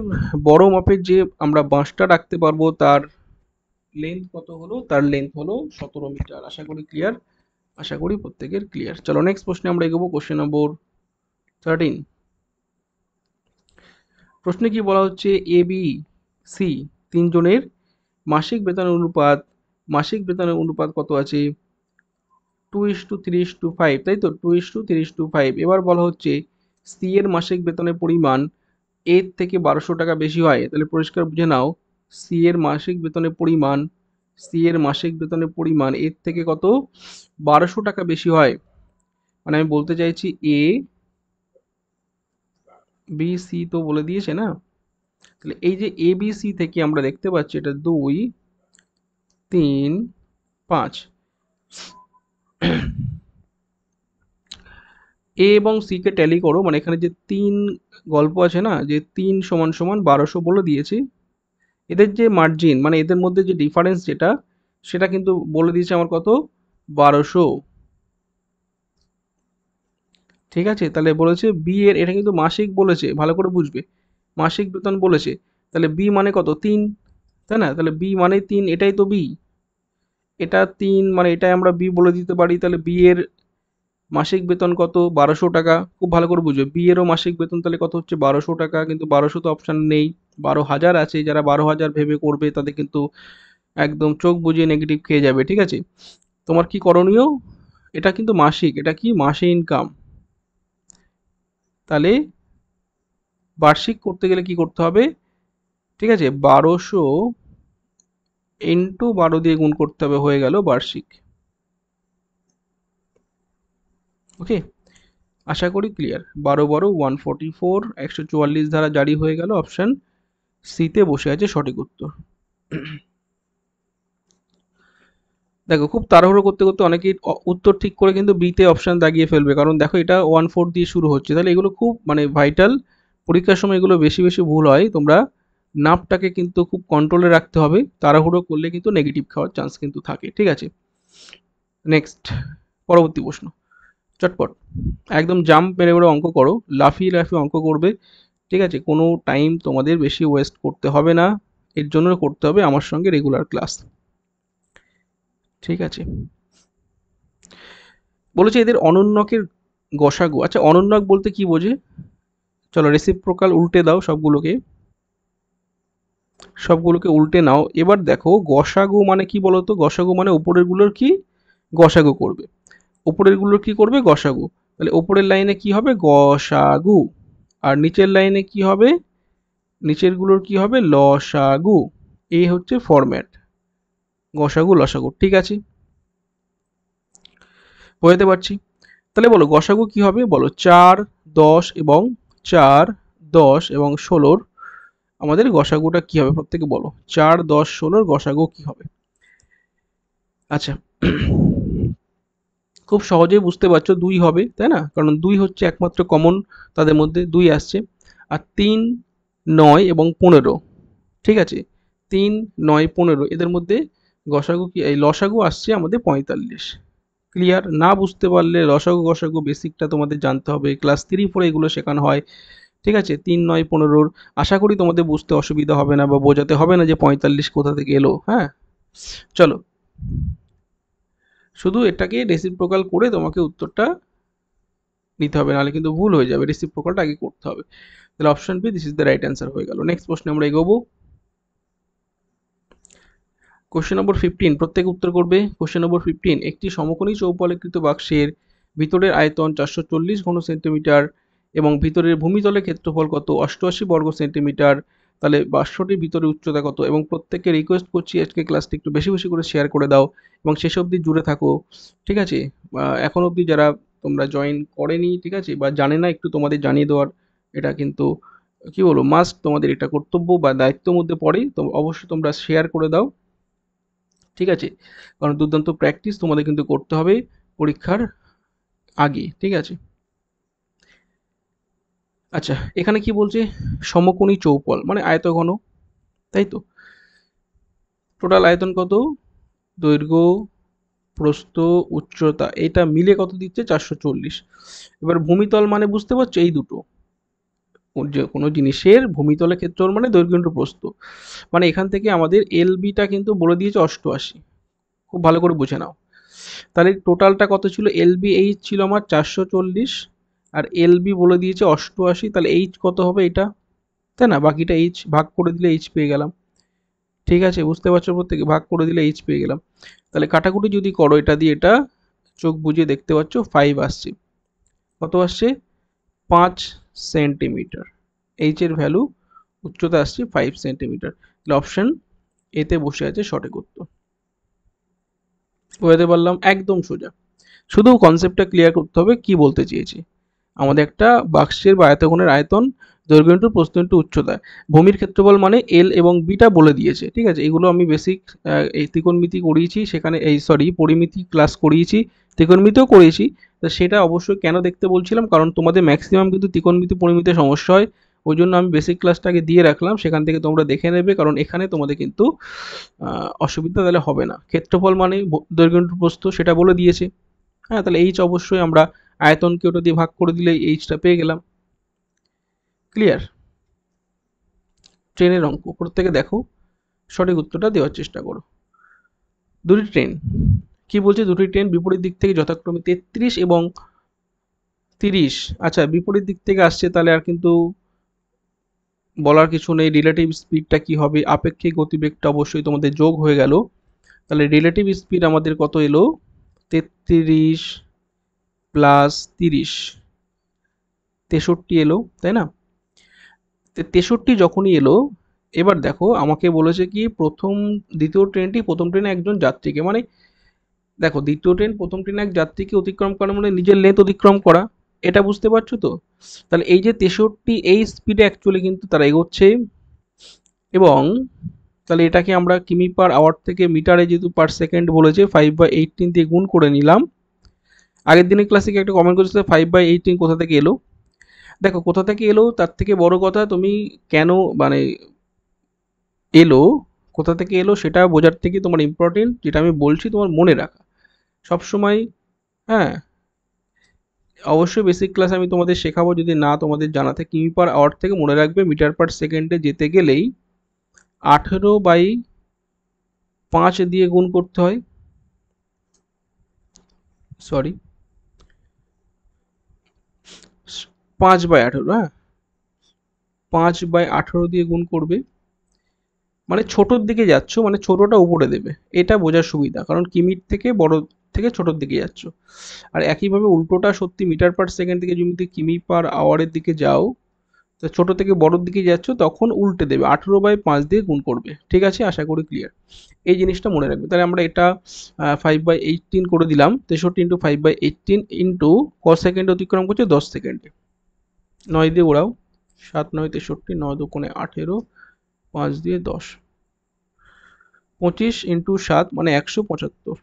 বড় মাপের যে আমরা বাঁশটা রাখতে পারবো তার লেন্থ কত হলো? তার লেন্থ হলো 17 মিটার। আশা করি ক্লিয়ার। আশা করি প্রত্যেকের ক্লিয়ার। চলো নেক্সট প্রশ্নে আমরা এগোবো। Question number 13। প্রশ্নে কি বলা হচ্ছে? এ বি সি তিনজনের মাসিক বেতনের অনুপাত, মাসিক বেতনের অনুপাত কত আছে? 2:3:5, তাই তো? 2:3:5। এবার বলা হচ্ছে সি এর মাসিক বেতনের পরিমাণ এর থেকে 1200 টাকা বেশি হয়। তাহলে পরিষ্কার বুঝে নাও, সি এর মাসিক বেতনের পরিমাণ, সি এর মাসিক বেতনের পরিমাণ এর থেকে কত? 1200 টাকা বেশি হয়। মানে আমি বলতে চাইছি এ বি সি তো বলে দিয়েছে না? তাহলে এই যে এ বি সি থেকে আমরা দেখতে পাচ্ছি এটা 2 3 5। এ এবং সি কে ট্যালি করো, মানে এখানে যে 3 গল্প আছে না, যে 3 সমান সমান 1200 বলে দিয়েছে। এদের যে মার্জিন মানে এদের মধ্যে যে ডিফারেন্স যেটা, সেটা কিন্তু বলে দিয়েছে আমার কত? 1200, ঠিক আছে? তাহলে বলেছে বি এর, এটা কিন্তু মাসিক বলেছে, ভালো করে বুঝবে, মাসিক বেতন বলেছে। তাহলে বি মানে কত? 3, তাই না? তাহলে বি মানে 3, এটাই তো বি। এটা 3 মানে এটাই আমরা বি বলে দিতে পারি। তাহলে বি এর মাসিক বেতন কত? 1200 টাকা। খুব ভালো করে বুঝবে, বি এরও মাসিক বেতন তাহলে কত হচ্ছে? 1200 টাকা। কিন্তু 1200 তো অপশান নেই, 12,000 আছে। যারা 12,000 ভেবে করবে তাদের কিন্তু একদম চোখ বুজিয়ে নেগেটিভ খেয়ে যাবে, ঠিক আছে? তোমার কি করণীয়? এটা কিন্তু মাসিক, এটা কি মাসে ইনকাম। তাহলে বার্ষিক করতে গেলে কি করতে হবে? ঠিক আছে, 1200 ইন্টু 12 দিয়ে গুণ করতে হবে, হয়ে গেল বার্ষিক। ওকে, আশা করি ক্লিয়ার। 12 12 144, 144 ধারা জারি হয়ে গেল। অপশন সিতে বসে আছে সঠিক উত্তর। দেখো, খুব তাড়াহুড়ো করতে করতে অনেকেই উত্তর ঠিক করে কিন্তু বিতে অপশন দাগিয়ে ফেলবে, কারণ দেখো এটা 14 দিয়ে শুরু হচ্ছে। তাহলে এগুলো খুব মানে ভাইটাল, পরীক্ষার সময় এগুলো বেশি বেশি ভুল হয়। তোমরা নাপটাকে কিন্তু খুব কন্ট্রোলে রাখতে হবে, তাড়াহুড়ো করলে কিন্তু নেগেটিভ খাওয়ার চান্স কিন্তু থাকে, ঠিক আছে? নেক্সট, পরবর্তী প্রশ্ন, চটপট একদম জাম্প মেরে মেরে অঙ্ক করো, লাফিয়ে লাফিয়ে অঙ্ক করবে, ঠিক আছে? কোনো টাইম তোমাদের বেশি ওয়েস্ট করতে হবে না, এর জন্য করতে হবে আমার সঙ্গে রেগুলার ক্লাস, ঠিক আছে? বলেছে এদের অনন্যকের গসাগু। আচ্ছা, অনন্যক বলতে কি বোঝে? চলো রেসিপ্রোকাল উল্টে দাও, সবগুলোকে সবগুলোকে উল্টে নাও। এবার দেখো গসাগু মানে কি বলতো? গসাগু মানে উপরের গুলোর কি গসাগু করবে, উপরের গুলোর কি করবে? গসাগু। তাহলে উপরের লাইনে কি হবে? গসাগু। আর নিচের লাইনে কি হবে? নিচের গুলোর কি হবে? লসাগু। এই হচ্ছে ফরম্যাট, গসাগু লসাগু, ঠিক আছে? বোঝাতে পারছি? তাহলে বলো গসাগু কি হবে? বলো 4 10 এবং 4 10 এবং 16র আমাদের গসাগুটা কি হবে? প্রত্যেকে বলো 4 10 16র গসাগু কি হবে? আচ্ছা, খুব সহজেই বুঝতে পারছো 2 হবে, তাই না? কারণ 2 হচ্ছে একমাত্র কমন, তাদের মধ্যে 2 আসছে। আর 3 9 এবং 15, ঠিক আছে? 3 9 15 এদের মধ্যে গসাগু কি, এই লসাগু আসছে আমাদের 45। ক্লিয়ার? না বুঝতে পারলে লসাগু গসাগু বেসিকটা তোমাদের জানতে হবে, ক্লাস 3 4 এগুলো শেখানো হয়। ঠিক আছে, 3, 9, 15। আশা করি তোমাদের বুঝতে অসুবিধা হবে না বা বোঝাতে হবে না যে 45 কোথা থেকে এলো। হ্যাঁ, চলো, শুধু এটাকে রেসিপ্রোকাল করে তোমাকে উত্তরটা নিতে হবে, নাহলে কিন্তু ভুল হয়ে যাবে। রেসিপ্রোকালটা আগে করতে হবে। তাহলে option B, this is the right answer হয়ে গেল। নেক্সট প্রশ্নে আমরা এগোবো। কোশ্চেন নম্বর 15, প্রত্যেকে উত্তর করবে। কোশ্চেন নম্বর 15, একটি সমকোণী চৌপলাকৃত বাক্সের ভিতরের আয়তন 440 ঘন সেন্টিমিটার এবং ভিতরের ভূমিতলের ক্ষেত্রফল কত? 88 বর্গ সেন্টিমিটার। তাহলে বাক্সটির ভিতরে উচ্চতা কত? এবং প্রত্যেককে রিকোয়েস্ট করছি আজকে ক্লাসটি একটু বেশি বেশি করে শেয়ার করে দাও এবং শেষ অবধি জুড়ে থাকো। ঠিক আছে, এখন অবধি যারা তোমরা জয়েন করেনি, ঠিক আছে, বা জানে না, একটু তোমাদের জানিয়ে দেওয়ার এটা কিন্তু কি বলবো, মাস্ট, তোমাদের এটা কর্তব্য বা দায়িত্বের মধ্যে পড়ে। তো অবশ্যই তোমরা শেয়ার করে দাও। ঠিক আছে, কারণ দুর্দান্ত প্র্যাকটিস তোমাদের কিন্তু করতে হবে পরীক্ষার আগে। ঠিক আছে, আচ্ছা, এখানে কি বলছে? সমকোণী চৌপল মানে আয়তঘন, তাই তো? টোটাল আয়তন কত? দৈর্ঘ্য, প্রস্থ, উচ্চতা, এটা মিলে কত দিচ্ছে? 440। এবার ভূমিতল মানে বুঝতে পারছো, এই দুটো, যে কোনো জিনিসের ভূমিতলের ক্ষেত্রফল মানে দৈর্ঘ্য ইন্টু প্রস্থ। মানে এখান থেকে আমাদের এলবিটা কিন্তু বলে দিয়েছে 88। খুব ভালো করে বুঝে নাও। তাহলে টোটালটা কত ছিল? এলবি এইচ ছিল আমার 440, আর এলবি বলে দিয়েছে 88। তাহলে এইচ কত হবে এটা, তাই না? বাকিটা এইচ ভাগ করে দিলে এইচ পেয়ে গেলাম। ঠিক আছে, বুঝতে পারছো? প্রত্যেকে ভাগ করে দিলে এইচ পেয়ে গেলাম। তাহলে কাটাকুটি যদি করো এটা দিয়ে, এটা চোখ বুঝে দেখতে পাচ্ছ 5 আসছে। কত আসছে? 5 সেন্টিমিটার। এইচ এর ভ্যালু, উচ্চতা আসছে 5 সেন্টিমিটার। তাহলে অপশন এতে বসে আছে সঠিক উত্তর। বোঝাতে পারলাম? একদম সোজা। শুধু কনসেপ্টটা ক্লিয়ার করতে হবে কি বলতে চেয়েছি। আমাদের একটা বাক্সের বা আয়তঘনের আয়তন, দৈর্ঘ্য ইন্টু প্রস্থ ইন্টু উচ্চতা, ভূমির ক্ষেত্রফল মানে এল এবং বিটা বলে দিয়েছে। ঠিক আছে, এগুলো আমি বেসিক এই ত্রিকোণমিতি করিয়েছি সেখানে, এই সরি পরিমিতি ক্লাস করিয়েছি, ত্রিকোণমিতিও করিয়েছি। তো সেটা অবশ্যই কেন দেখতে বলছিলাম, কারণ তোমাদের ম্যাক্সিমাম কিন্তু ত্রিকোণমিতি পরিমিতির সমস্যা হয়। ওই জন্য আমি বেসিক ক্লাসটাকে দিয়ে রাখলাম, সেখান থেকে তোমরা দেখে নেবে, কারণ এখানে তোমাদের কিন্তু অসুবিধা তাহলে হবে না। ক্ষেত্রফল মানে দৈর্ঘ্য ইন্টু প্রস্থ, সেটা বলে দিয়েছে। হ্যাঁ, তাহলে এইচ অবশ্যই আমরা আয়তনকে ওটা দিয়ে ভাগ করে দিলে এইচটা পেয়ে গেলাম। ক্লিয়ার? ট্রেনের অঙ্ক প্রত্যেকে দেখো, সঠিক উত্তরটা দেওয়ার চেষ্টা করো। দুটি ট্রেন, কি বলছে? দুটি ট্রেন বিপরীত দিক থেকে যথাক্রমে 33 এবং 30, আচ্ছা বিপরীত দিক থেকে আসছে, তাহলে আর কিন্তু বলার কিছু নেই। রিলেটিভ স্পিডটা কি হবে? আপেক্ষিক গতিবেগটা অবশ্যই তোমাদের যোগ হয়ে গেল। তাহলে রিলেটিভ স্পিড আমাদের কত এলো? 33 প্লাস 30, 63 এলো, তাই না? 63 যখনই এলো, এবার দেখো আমাকে বলেছে কি দ্বিতীয় ট্রেনটি প্রথম ট্রেনে একজন যাত্রীকে, মানে দেখো দ্বিতীয় ট্রেন প্রথম ট্রেনে এক যাত্রীকে অতিক্রম করা মানে নিজের লেন্থ অতিক্রম করা, এটা বুঝতে পারছো তো? তাহলে এই যে 63, এই স্পিডে অ্যাকচুয়ালি কিন্তু তারা এগোচ্ছে। এবং তাহলে এটাকে আমরা কিমি পার আওয়ার থেকে মিটারে যেহেতু পার সেকেন্ড বলেছে, 5/18 দিয়ে গুণ করে নিলাম। আগের দিনের ক্লাসে একটা কমেন্ট করেছিল 5/18 কোথা থেকে এলো। দেখো কোথা থেকে এলো তার থেকে বড় কথা, তুমি কেন মানে এলো, কোথা থেকে এলো সেটা বোঝার থেকে তোমার ইম্পর্টেন্ট যেটা আমি বলছি তোমার মনে রাখা সবসময়। হ্যাঁ, অবশ্যই বেসিক ক্লাস আমি তোমাদের শেখাবো, যদি না তোমাদের জানা থাকে। কিমি পার আওয়ার থেকে মনে রাখবে মিটার পার সেকেন্ডে যেতে গেলেই 18/5 দিয়ে গুণ করতে হয়। সরি, 5/18, হ্যাঁ, 5/18 দিয়ে গুণ করবে। মানে ছোটোর দিকে যাচ্ছ মানে ছোটোটা উপরে দেবে, এটা বোঝার সুবিধা, কারণ কিমির থেকে বড় থেকে ছোটোর দিকে যাচ্ছ। আর একইভাবে উল্টোটা সত্যি, মিটার পার সেকেন্ড থেকে যদি কিমি পার আওয়ারের দিকে যাও, তো ছোট থেকে বড়োর দিকে যাচ্ছ তখন উল্টে দেবে, 18/5 দিয়ে গুণ করবে। ঠিক আছে, আশা করি ক্লিয়ার। এই জিনিসটা মনে রাখবে। তাহলে আমরা এটা 5/18 করে দিলাম। 63 ইন্টু 5/18 ইন্টু ক সেকেন্ড অতিক্রম করছে? 10 সেকেন্ডে। 9 দিয়ে ওড়াও, 7 9 63, 9 2 18, 5 দিয়ে 10, 25 ইন্টু 7 মানে 175।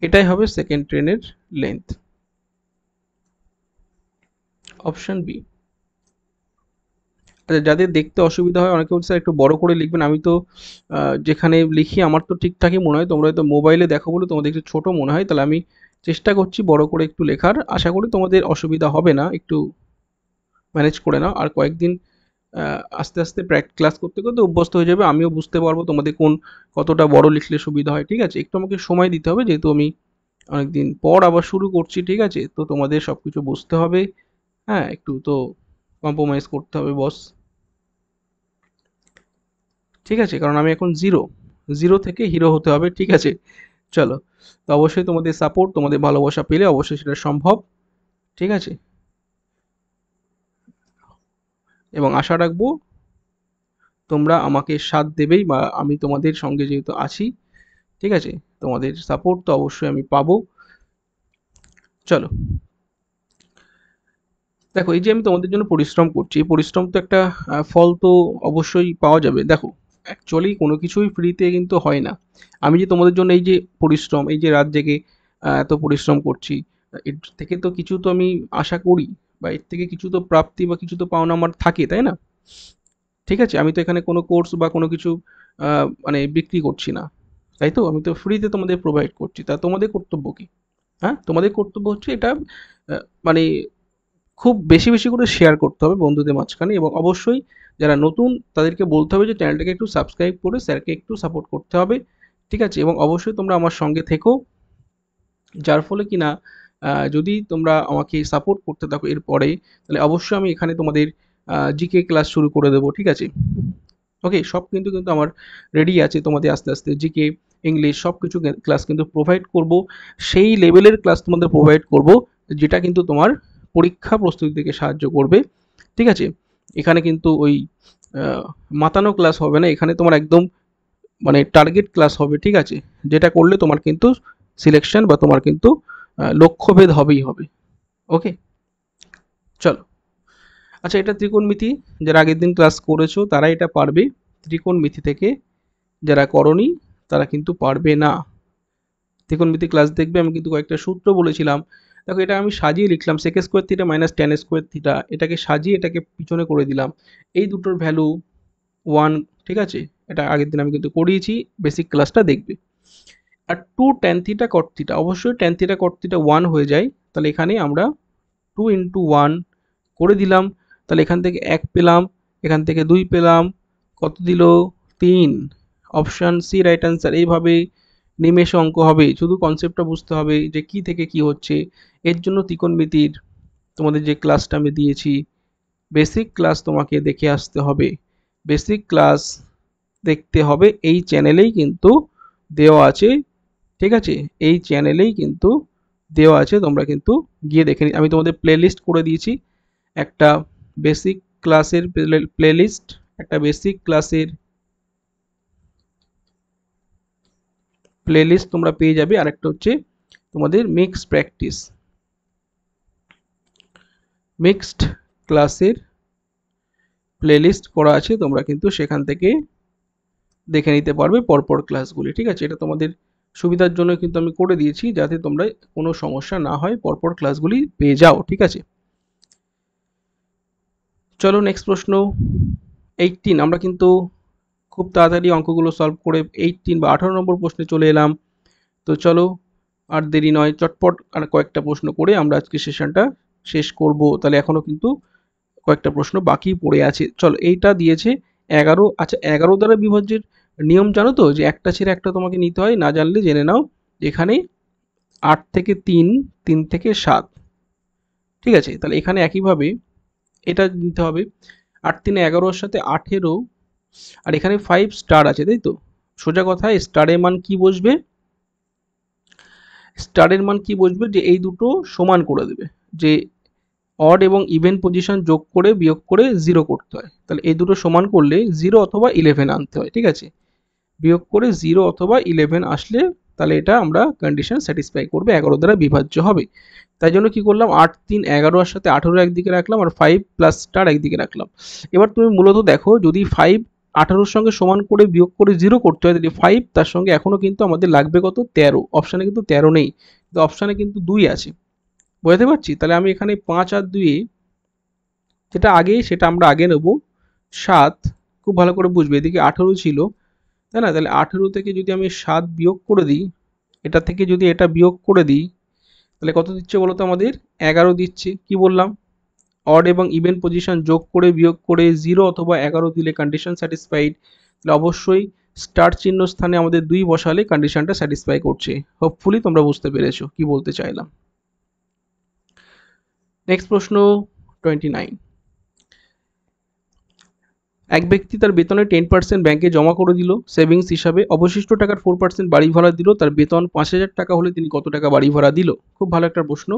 এটাই হবে সেকেন্ড ট্রেনের লেন্থ। Option B. আচ্ছা, যাদের দেখতে অসুবিধা হয় অনেকে বলছে একটু বড় করে লিখবেন। আমি তো যেখানে লিখি আমার তো ঠিকঠাকই মনে হয়, তোমরা হয়তো মোবাইলে দেখো বলে তোমাদের একটু ছোট মনে হয়, তাহলে আমি চেষ্টা করছি বড় করে একটু লেখার। আশা করি তোমাদের অসুবিধা হবে না। একটু ম্যানেজ করে নাও, আর কয়েকদিন আস্তে আস্তে ক্লাস করতে করতে অভ্যস্ত হয়ে যাবে, আমিও বুঝতে পারবো তোমাদের কতটা বড় লিখলে সুবিধা হয়, ঠিক আছে? একটু আমাকে সময় দিতে হবে, যেহেতু আমি অনেকদিন পর আবার শুরু করছি, ঠিক আছে? তো তোমাদের সব কিছু বুঝতে হবে, হ্যাঁ, একটু তো কম্প্রোমাইজ করতে হবে বস, ঠিক আছে? কারণ আমি এখন জিরো, জিরো থেকে হিরো হতে হবে, ঠিক আছে? চলো, তো অবশ্যই তোমাদের সাপোর্ট, তোমাদের ভালোবাসা পেলে অবশ্যই সেটা সম্ভব, ঠিক আছে? এবং আশা রাখবো তোমরা আমাকে সাথ দেবেই, বা আমি তোমাদের সঙ্গে যেহেতু আছি, ঠিক আছে? তোমাদের সাপোর্ট তো অবশ্যই আমি পাবো। চলো, দেখো এই যে আমি তোমাদের জন্য পরিশ্রম করছি, এই পরিশ্রম তো একটা ফল তো অবশ্যই পাওয়া যাবে। দেখো, অ্যাকচুয়ালি কোনো কিছুই ফ্রিতে কিন্তু হয় না। আমি যে তোমাদের জন্য এই যে পরিশ্রম, এই যে রাত জেগে এত পরিশ্রম করছি, এর থেকে তো কিছু তো আমি আশা করি, বা এর থেকে কিছু তো প্রাপ্তি বা কিছু তো পাওনা আমার থাকে, তাই না? ঠিক আছে, আমি তো এখানে কোনো কোর্স বা কোনো কিছু মানে বিক্রি করছি না, তাই তো? আমি তো ফ্রিতে তোমাদের প্রোভাইড করছি, তা তোমাদের কর্তব্য কি? হ্যাঁ, তোমাদের কর্তব্য হচ্ছে এটা মানে খুব বেশি বেশি করে শেয়ার করতে হবে বন্ধুদের মাঝখানে, এবং অবশ্যই যারা নতুন তাদেরকে বলতে হবে যে চ্যানেলটাকে একটু সাবস্ক্রাইব করে স্যারকে একটু সাপোর্ট করতে হবে, ঠিক আছে? এবং অবশ্যই তোমরা আমার সঙ্গে থেকো, যার ফলে কিনা যদি তোমরা আমাকে সাপোর্ট করতে থাকো এরপরে, তাহলে অবশ্যই আমি এখানে তোমাদের জিকে ক্লাস শুরু করে দেবো, ঠিক আছে? ওকে, সব কিন্তু কিন্তু আমার রেডি আছে, তোমাদের আস্তে আস্তে জিকে, ইংলিশ সব কিছু ক্লাস কিন্তু প্রোভাইড করব, সেই লেভেলের ক্লাস তোমাদের প্রোভাইড করব যেটা কিন্তু তোমার পরীক্ষা প্রস্তুতি থেকে সাহায্য করবে, ঠিক আছে? এখানে কিন্তু ওই মাতানো ক্লাস হবে না, এখানে তোমার একদম মানে টার্গেট ক্লাস হবে, ঠিক আছে? যেটা করলে তোমার কিন্তু সিলেকশন বা তোমার কিন্তু লক্ষ্যভেদ হবেই হবে। ওকে, চলো। আচ্ছা, এটা ত্রিকোণমিতি, যারা আগের দিন ক্লাস করেছো তারা এটা পারবে, ত্রিকোণমিতি থেকে যারা করনি তারা কিন্তু পারবে না। ত্রিকোণমিতি ক্লাস দেখবে, আমি কিন্তু কয়েকটা সূত্র বলেছিলাম। দেখো, এটা আমি সাজিয়ে লিখলাম, sec square theta minus tan square theta, এটাকে সাজিয়ে এটাকে পিছনে করে দিলাম, এই দুটোর ভ্যালু ওয়ান, ঠিক আছে? এটা আগের দিন আমি কিন্তু করিয়েছি, বেসিক ক্লাসটা দেখবে। আর two tan theta cot theta, অবশ্যই tan theta cot theta one হয়ে যায়, তাহলে এখানে আমরা টু ইন্টু ওয়ান করে দিলাম, তাহলে এখান থেকে এক পেলাম, এখান থেকে দুই পেলাম, কত দিল? তিন। Option C right answer. এইভাবে নিমেষে অঙ্ক হবে, শুধু কনসেপ্টটা বুঝতে হবে যে কি থেকে কি হচ্ছে। এর জন্য ত্রিকোণমিতির তোমাদের যে ক্লাসটা আমি দিয়েছি, বেসিক ক্লাস তোমাকে দেখে আসতে হবে, বেসিক ক্লাস দেখতে হবে, এই চ্যানেলেই কিন্তু দেওয়া আছে, ঠিক আছে? এই চ্যানেলেই কিন্তু দেওয়া আছে, তোমরা কিন্তু গিয়ে দেখে আমি তোমাদের প্লে লিস্ট করে দিয়েছি, একটা বেসিক ক্লাসের প্লে লিস্ট, একটা বেসিক ক্লাসের প্লে লিস্ট তোমরা পেয়ে যাবে, আর একটা হচ্ছে তোমাদের মিক্সড ক্লাসের প্লে লিস্ট করা আছে, তোমরা কিন্তু সেখান থেকে দেখে নিতে পারবে পরপর ক্লাসগুলি, ঠিক আছে? এটা তোমাদের সুবিধার জন্য কিন্তু আমি করে দিয়েছি, যাতে তোমরা কোনো সমস্যা না হয়, পরপর ক্লাসগুলি পেয়ে যাও, ঠিক আছে? চলো নেক্সট প্রশ্ন, 18। আমরা কিন্তু খুব তাড়াতাড়ি অঙ্কগুলো সলভ করে 18 বা 18 নম্বর প্রশ্নে চলে এলাম। তো চলো, আর দেরি নয়, চটপট আর কয়েকটা প্রশ্ন করে আমরা আজকে সেশনটা শেষ করব। তাহলে এখনো কিন্তু কয়েকটা প্রশ্ন বাকি পড়ে আছে। চলো, এইটা দিয়েছে 11। আচ্ছা, 11 দ্বারা বিভাজ্যের নিয়ম জানো তো, যে একটা ছেড়ে একটা তোমাকে নিতে হয়, না জানলে জেনে নাও। এখানে 8 থেকে 3, 3 থেকে 7, ঠিক আছে? তাহলে এখানে একইভাবে এটা নিতে হবে, 8 3 11 এর সাথে 18, আর এখানে 5 স্টার আছে, তাই তো? সোজা কথা, স্টারের মান কি বসবে? স্টারের মান কি বসবে, যে এই দুটো সমান করে দেবে, যে অড এবং ইভেন পজিশন যোগ করে বিয়োগ করে 0 করতে হয়, তাহলে এই দুটো সমান করলে 0 অথবা 11 আনতে হয়, ঠিক আছে? বিয়োগ করে 0 অথবা 11 আসলে তাহলে এটা আমরা কন্ডিশন স্যাটিসফাই করবে, 11 দ্বারা বিভাজ্য হবে। তাই জন্য কি করলাম, 8 3 11 এর সাথে 18 একদিকে রাখলাম, আর 5 প্লাস স্টার একদিকে রাখলাম। এবার তুমি মূলত দেখো, যদি 5 18 সঙ্গে সমান করে বিয়োগ করে 0 করতে হয়, তাহলে 5 তার সঙ্গে এখনো কিন্তু আমাদের লাগবে কত? 13। অপশানে কিন্তু 13 নেই, কিন্তু অপশানে কিন্তু 2 আছে, বুঝতে পারছি? তাহলে আমি এখানে 5 আর 2, যেটা আগে সেটা আমরা আগে নেব, 7। খুব ভালো করে বুঝবে, এদিকে 18 ছিল, তাই না? তাহলে 18 থেকে যদি আমি 7 বিয়োগ করে দিই, এটা থেকে যদি এটা বিয়োগ করে দিই, তাহলে কত দিচ্ছে বলো তো আমাদের? 11 দিচ্ছে। কি বললাম? অড এবং ইভেন পজিশন যোগ করে বিয়োগ করে 0 অথবা 11 দিলে কন্ডিশন স্যাটিসফাইড, তাহলে অবশ্যই স্টার চিহ্ন স্থানে আমাদের 2 বসালে কন্ডিশনটা স্যাটিসফাই করছে। হোপফুলি তোমরা বুঝতে পেরেছো কি বলতে চাইলাম। নেক্সট প্রশ্ন 29। এক ব্যক্তি তার বেতনের 10% ব্যাংকে জমা করে দিল সেভিংস হিসাবে, অবশিষ্ট টাকার 4% বাড়ি ভাড়া দিল। তার বেতন 5,000 টাকা হলে তিনি কত টাকা বাড়ি ভাড়া দিল? খুব ভালো একটা প্রশ্ন।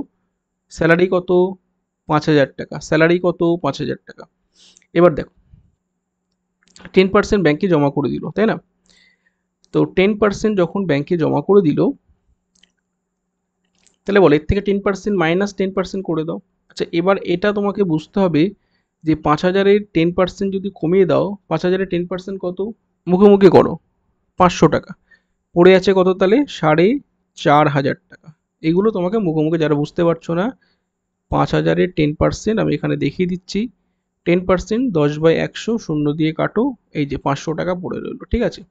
স্যালারি কত? 5,000 টাকা। স্যালারি কত? 5,000 টাকা। এবার দেখো 10% ব্যাংকে জমা করে দিল, তাই না? তো 10% যখন ব্যাংকে জমা করে দিল, তাহলে বলো এর থেকে 10% মাইনাস 10% করে দাও। আচ্ছা, এবার এটা তোমাকে বুঝতে হবে যে 5,000-এর 10% যদি কমিয়ে দাও, 5,000-এর 10% কত? মুখে মুখে করো, 500 টাকা। পড়ে আছে কত তাহলে? 4,500 টাকা। এগুলো তোমাকে মুখে মুখে, যারা বুঝতে পারছো না, 5,000-এর 10% আমি এখানে দেখিয়ে দিচ্ছি। 10% 10/100, শূন্য দিয়ে কাটো, এই যে 500 টাকা পড়ে রইলো, ঠিক আছে?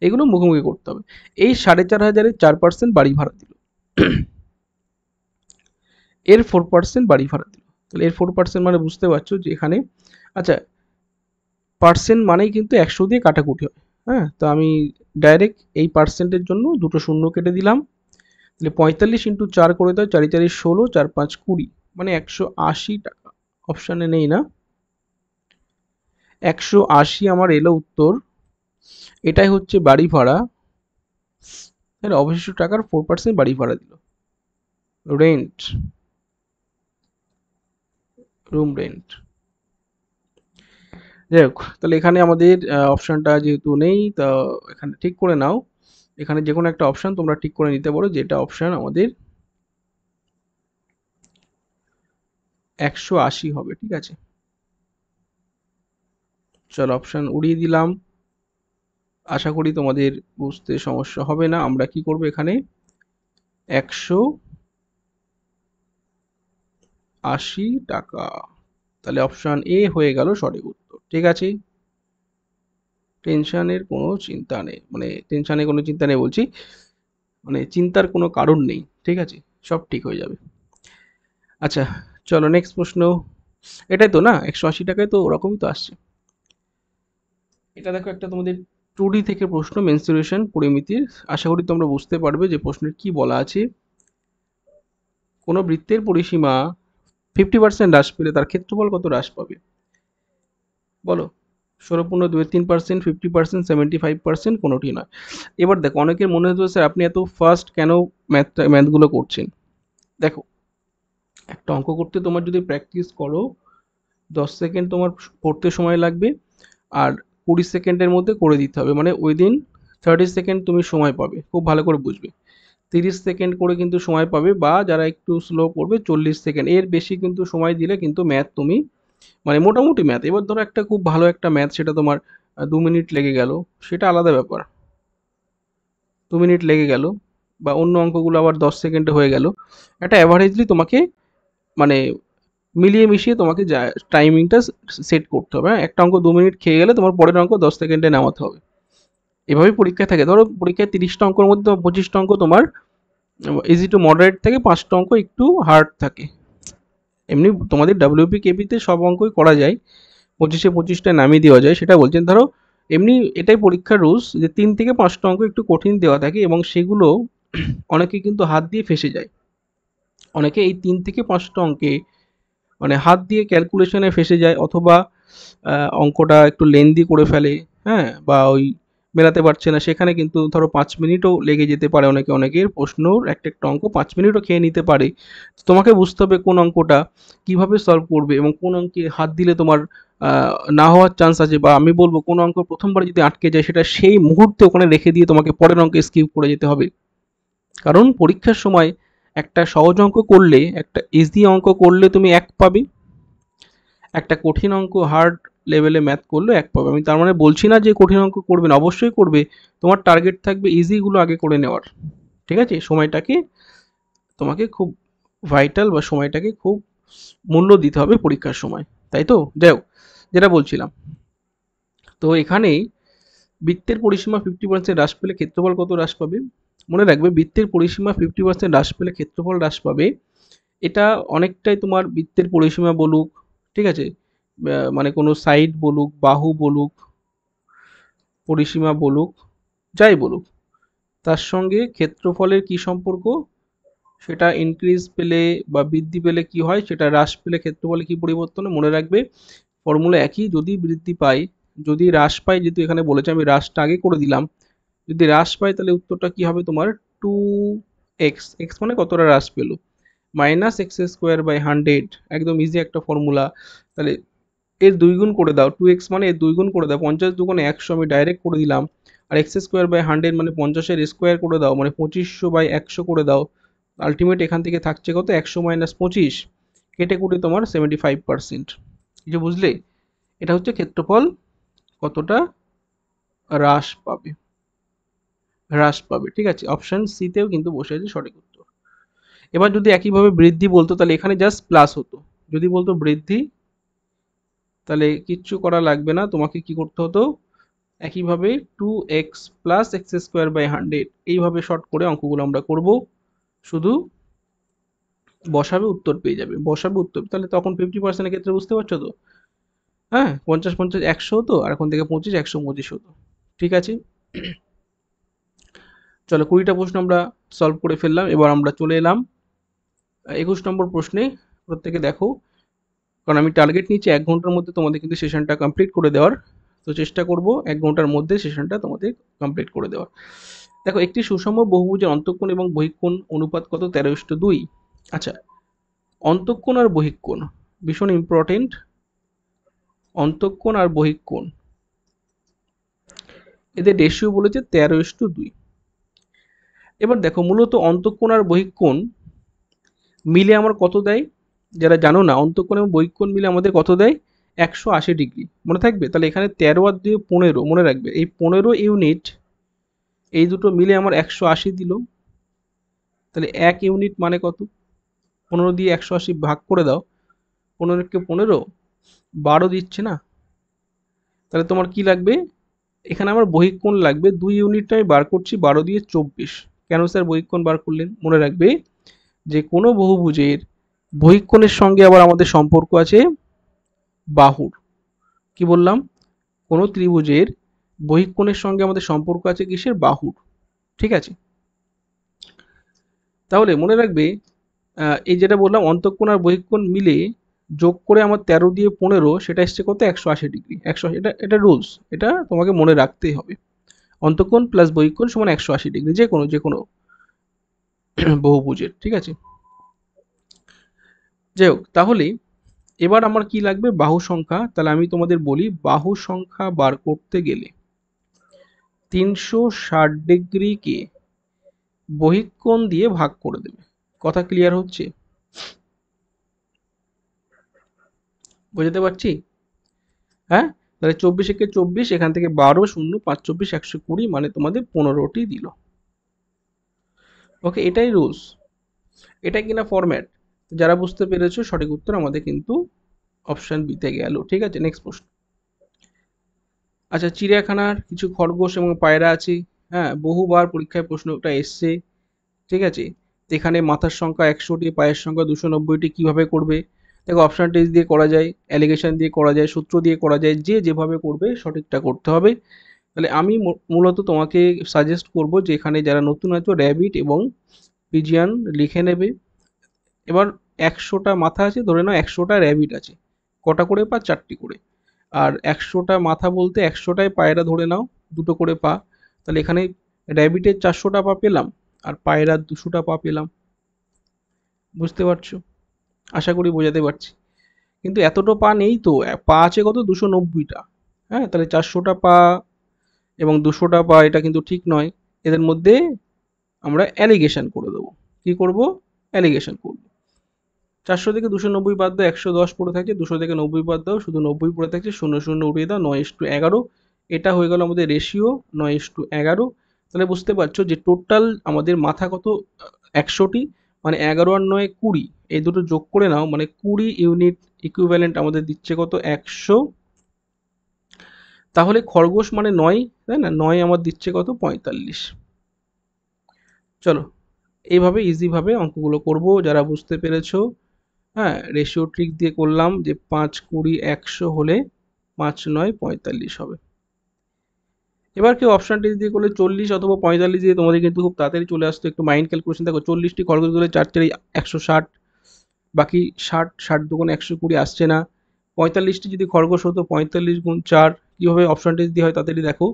এগুলো মুখে মুখে করতে হবে। এই 4,500-এর 4% বাড়ি ভাড়া দিল, এর 4% বাড়ি ভাড়া দিল। তাহলে এর 4% মানে বুঝতে পারছো যে এখানে, আচ্ছা পার্সেন্ট মানেই কিন্তু 100 দিয়ে কাটাকুটি হয়, হ্যাঁ? তো আমি ডাইরেক্ট এই পার্সেন্টের জন্য দুটো শূন্য কেটে দিলাম। তাহলে 45 ইন্টু 4 করে দাও, 4 4 16, 4 5 20, মানে 180 টাকা। অপশানে নেই না, 180 আমার এলো উত্তর। এটাই হচ্ছে বাড়ি ভাড়া। অবশিষ্ট টাকার 4% বাড়ি ভাড়া দিল, রেন্ট, রুম রেন্ট। যাই হোক, তাহলে এখানে আমাদের অপশানটা যেহেতু নেই, তা এখানে ঠিক করে নাও। এখানে যে কোনো একটা অপশান তোমরা ঠিক করে নিতে পারো, যেটা অপশান আমাদের 180 হবে, ঠিক আছে? চলো অপশান উড়িয়ে দিলাম। আশা করি তোমাদের বুঝতে সমস্যা হবে না। আমরা কি করব এখানে 180 টাকা। তাহলে অপশান এ হয়ে গেল সঠিক উত্তর, ঠিক আছে? টেনশনের কোনো চিন্তা নেই, মানে টেনশনের কোনো চিন্তা নেই বলছি, মানে চিন্তার কোনো কারণ নেই, ঠিক আছে? সব ঠিক হয়ে যাবে। আচ্ছা, চলো নেক্সট প্রশ্ন। এটাই তো না, 180 টাকায় তো ওরকমই তো আসছে। এটা দেখো একটা তোমাদের 2D থেকে প্রশ্ন, মেনস্ট্রুয়েশন পরিমিতির। আশা করি তোমরা বুঝতে পারবে যে প্রশ্নের কি বলা আছে। কোনো বৃত্তের পরিসীমা 50% হ্রাস পেলে তার ক্ষেত্রফল কত হ্রাস পাবে? বলো। 16.23%, 50%, 75%, কোনোটি নয়। এবার দেখো অনেকের মনে হতো স্যার আপনি এত ফাস্ট কেন ম্যাথগুলো করছেন। দেখো একটা অঙ্ক করতে তোমার যদি প্র্যাকটিস করো 10 সেকেন্ড তোমার পড়তে সময় লাগবে, আর 20 সেকেন্ডের মধ্যে করে দিতে হবে, মানে উইদিন 30 সেকেন্ড তুমি সময় পাবে। খুব ভালো করে বুঝবে, 30 সেকেন্ড করে কিন্তু সময় পাবে, বা যারা একটু স্লো করবে 40 সেকেন্ড। এর বেশি কিন্তু সময় দিলে কিন্তু ম্যাথ তুমি, মানে মোটামুটি ম্যাথ, এবার ধরো একটা খুব ভালো একটা ম্যাথ, সেটা তোমার 2 মিনিট লেগে গেল, সেটা আলাদা ব্যাপার, 2 মিনিট লেগে গেল, বা অন্য অঙ্কগুলো আবার 10 সেকেন্ডে হয়ে গেল। একটা অ্যাভারেজলি তোমাকে, মানে মিলিয়ে মিশিয়ে তোমাকে টাইমিংটা সেট করতে হবে, হ্যাঁ? একটা অঙ্ক 2 মিনিট খেয়ে গেলে তোমার পরের অঙ্ক 10 সেকেন্ডে নামাতে হবে। এভাবেই পরীক্ষায় থাকে। ধরো পরীক্ষায় 30টা অঙ্কের মধ্যে 25টা অঙ্ক তোমার ইজি টু মডারেট থাকে, 5টা অঙ্ক একটু হার্ড থাকে। এমনি তোমাদের ডাব্লিউপি কেপিতে সব অঙ্কই করা যায়, 25-25টা নামিয়ে দেওয়া যায়, সেটা বলছেন। ধরো এমনি এটাই পরীক্ষার রুলস যে 3 থেকে 5টা অঙ্ক একটু কঠিন দেওয়া থাকে, এবং সেগুলো অনেকে কিন্তু হাত দিয়ে ফেসে যায়। অনেকে এই 3 থেকে 5টা অঙ্কে মানে হাত দিয়ে ক্যালকুলেশনে ফেসে যায়, অথবা অঙ্কটা একটু লেন্দি করে ফেলে, হ্যাঁ? বা ওই মেলাতে পারছে না, সেখানে কিন্তু ধরো 5 মিনিটও লেগে যেতে পারে। অনেকের প্রশ্নর একটা একটা অঙ্ক 5 মিনিটও খেয়ে নিতে পারে। তোমাকে বুঝতে হবে কোন অঙ্কটা কিভাবে সলভ করবে, এবং কোন অঙ্কে হাত দিলে তোমার না হওয়ার চান্স আছে, বা আমি বলবো কোন অঙ্ক প্রথমবার যদি আটকে যায় সেটা সেই মুহূর্তে ওখানে রেখে দিয়ে তোমাকে পরের অঙ্কে স্কিপ করে যেতে হবে। কারণ পরীক্ষার সময় একটা সহজ অঙ্ক করলে, একটা ইজি অঙ্ক করলে তুমি 1 পাবে, একটা কঠিন অঙ্ক হার্ড লেভেলে ম্যাথ করলে 1 পাবে। আমি তার মানে বলছি না যে কঠিন অঙ্ক করবে না, অবশ্যই করবে। তোমার টার্গেট থাকবে ইজিগুলো আগে করে নেওয়ার, ঠিক আছে? সময়টাকে তোমাকে খুব ভাইটাল, বা সময়টাকে খুব মূল্য দিতে হবে পরীক্ষার সময়, তাই তো? যাই হোক, যেটা বলছিলাম, তো এখানেই বৃত্তের পরিসীমা 50% হ্রাস পেলে ক্ষেত্রফল কত হ্রাস পাবে? মনে রাখবে, বৃত্তের পরিসীমা 50% হ্রাস পেলে ক্ষেত্রফল হ্রাস পাবে। এটা অনেকটাই তোমার বৃত্তের পরিসীমা বলুক, ঠিক আছে, মানে কোনো সাইড বলুক, বাহু বলুক, পরিসীমা বলুক, যাই বলুক, তার সঙ্গে ক্ষেত্রফলের কি সম্পর্ক, সেটা ইনক্রিজ পেলে বা বৃদ্ধি পেলে কি হয়, সেটা হ্রাস পেলে ক্ষেত্রফলে কি পরিবর্তন হয়। মনে রাখবে ফর্মুলা একই, যদি বৃদ্ধি পায়, যদি হ্রাস পায়, যেহেতু এখানে বলেছে আমি হ্রাসটা আগে করে দিলাম, যদি হ্রাস পায় তাহলে উত্তরটা কি হবে তোমার 2x, এক্স মানে কতটা হ্রাস পেলো, মাইনাস এক্স স্কোয়ার বাই 100, একদম ইজি একটা ফর্মুলা। তাহলে এর 2 গুণ করে দাও, 2x মানে এর 2 গুণ করে দাও, 50 দুগুণে 100 আমি ডাইরেক্ট করে দিলাম, আর এক্স স্কোয়ার বাই 100 মানে 50-এর স্কোয়ার করে দাও, মানে 2500 বাই 100 করে দাও। আলটিমেট এখান থেকে থাকছে কত, 100 মাইনাস 25, কেটে কুটে তোমার 75%। কিছু বুঝলে? এটা হচ্ছে ক্ষেত্রফল কতটা হ্রাস পাবে, হ্রাস পাবে, ঠিক আছে। অপশন সিতেও কিন্তু বসে আছে সঠিক উত্তর। এবার যদি একইভাবে বৃদ্ধি বলতো তাহলে এখানে জাস্ট প্লাস হতো, যদি বলতো বৃদ্ধি তাহলে কিচ্ছু করা লাগবে না, তোমাকে কি করতে হতো, একইভাবে 2x plus x square by 100, এইভাবে শর্ট করে অঙ্কগুলো আমরা করব, শুধু বসাবে উত্তর পেয়ে যাবে, বসাবে উত্তর, তাহলে তখন 50%-এর ক্ষেত্রে বুঝতে পারছো তো, হ্যাঁ 50-50 100 হতো, আর এখন থেকে 25 125 হতো, ঠিক আছে। চলো 20টা প্রশ্ন আমরা সলভ করে ফেললাম, এবার আমরা চলে এলাম 21 নম্বর প্রশ্নে। প্রত্যেকে দেখো, কারণ আমি টার্গেট নিচ্ছি 1 ঘন্টার মধ্যে তোমাদের কিন্তু সেশনটা কমপ্লিট করে দেওয়ার, তো চেষ্টা করব 1 ঘন্টার মধ্যে সেশনটা তোমাদের কমপ্লিট করে দেওয়ার। দেখো, একটি সুষম বহুভুজের অন্তঃকোণ এবং বহিঃকোণ অনুপাত কত, 13:2। আচ্ছা, অন্তঃকোণ আর বহিঃকোণ ভীষণ ইম্পর্টেন্ট, অন্তঃকোণ আর বহিঃকোণ এদের রেশিও বলেছে 13:2। এবার দেখো, মূলত অন্তঃকোণ আর বহিঃকোণ মিলে আমার কত দেয়, যারা জানো না, অন্তঃকোণ এবং বহিঃকোণ মিলে আমাদের কত দেয়, 180 ডিগ্রি, মনে থাকবে। তাহলে এখানে 13 আর 2 15, মনে রাখবে এই 15 ইউনিট, এই দুটো মিলে আমার 180 দিল, তাহলে 1 ইউনিট মানে কত, 15 দিয়ে 180 ভাগ করে দাও, 15কে 15, 12 দিচ্ছে না, তাহলে তোমার কি লাগবে, এখানে আমার বহিঃকোণ লাগবে 2 ইউনিটটা আমি বার করছি 12 দিয়ে 24। কেন স্যার বহিঃকোণ বার করলেন, মনে রাখবে যে কোনো বহুভুজের বহিঃকোণের সঙ্গে আবার আমাদের সম্পর্ক আছে বাহুর, কি বললাম, কোনো ত্রিভুজের বহিঃকোণের সঙ্গে আমাদের সম্পর্ক আছে কিসের, বাহুর, ঠিক আছে। তাহলে মনে রাখবে এই যেটা বললাম অন্তঃকোণ আর বহিঃকোণ মিলে যোগ করে আমার 13 দিয়ে 15, সেটা এসছে কত, 180 ডিগ্রি, 100, এটা এটা রুলস, এটা তোমাকে মনে রাখতেই হবে, অন্তঃকোণ প্লাস বহিঃকোণ সমান 180 ডিগ্রি, যে কোনো বহুভুজের, ঠিক আছে। যাই হোক, তাহলে এবার আমার কি লাগবে, বাহু সংখ্যা। তাহলে আমি তোমাদের বলি, বাহু সংখ্যা বার করতে গেলে 360 ডিগ্রিকে বহিঃকোণ দিয়ে ভাগ করে দেবে। কথা ক্লিয়ার হচ্ছে, বুঝতে পারছি, হ্যাঁ। তাহলে 24 একে 24, এখান থেকে 12, 0 5 24 120, মানে তোমাদের 15টি দিল। ওকে, এটাই রুলস, এটা কিনা ফরম্যাট, যারা বুঝতে পেরেছো সঠিক উত্তর আমাদের কিন্তু অপশন বিতে গেল, ঠিক আছে। নেক্সট প্রশ্ন। আচ্ছা, চিড়িয়াখানার কিছু খরগোশ এবং পায়রা আছে, হ্যাঁ, বহুবার পরীক্ষায় প্রশ্নটা এসছে, ঠিক আছে। তো এখানে মাথার সংখ্যা 100টি, পায়ের সংখ্যা 290টি, কিভাবে করবে, দেখো অপশন টেস্ট দিয়ে করা যায়, অ্যালিগেশন দিয়ে করা যায়, সূত্র দিয়ে করা যায়, যে যেভাবে করবে সঠিকটা করতে হবে। তাহলে আমি মূলত তোমাকে সাজেস্ট করব যে এখানে যারা নতুন আছো র্যাবিট এবং পিজিয়ান লিখে নেবে। এবার 100টা মাথা আছে, ধরে নাও 100টা র্যাবিট আছে, কটা করে পা, 4টি করে, আর 100টা মাথা বলতে 100টায় পায়রা ধরে নাও, দুটো করে পা, তাহলে এখানে র্যাবিটের 400টা পা পেলাম, আর পায়রার 200টা পা পেলাম, বুঝতে পারছো, আশা করি বোঝাতে পারছি। কিন্তু এতটা পা নেই তো, পা আছে কত, 290টা, হ্যাঁ, তাহলে 400টা পা এবং 200টা পা, এটা কিন্তু ঠিক নয়, এদের মধ্যে আমরা অ্যালিগেশন করে দেবো, কি করব, অ্যালিগেশন করব। 400 থেকে 290 বাদ দাও, 110 পড়ে থাকছে, 200 থেকে 90 বাদ দাও, শুধু 90 পড়ে থাকছে, 0 0 উঠিয়ে দাও, 9:11, এটা হয়ে গেল আমাদের রেশিও 9:11। তাহলে বুঝতে পারছো যে টোটাল আমাদের মাথা কত, 100টি, মানে 11 আর 9 20, এই দুটো যোগ করে নাও, মানে 20 ইউনিট ইকুইভ্যালেন্ট আমাদের দিচ্ছে কত, 100। তাহলে খরগোশ মানে 9, তাই না, 9 আমার দিচ্ছে কত, 45। চলো এইভাবে ইজিভাবে অঙ্কগুলো করব, যারা বুঝতে পেরেছো হ্যাঁ, রেশিও ট্রিক দিয়ে করলাম যে 5, 20, 100 হলে 5, 9, 45 হবে। এবার কেউ অপশন টেস্ট দিয়ে করলে 40 অথবা 45 দিয়ে তোমাদের কিন্তু খুব তাড়াতাড়ি চলে আসতো। একটু মাইন্ড ক্যালকুলেশন দেখো, 40টি খরচ দিলে 4 4 160, বাকি 60, 60 দুগুণ 120 আসছে না। 45টি যদি খরগোশ হতো 45 গুণ 4, কীভাবে অপশন টেস্ট দিয়ে হয় তাড়াতাড়ি দেখো,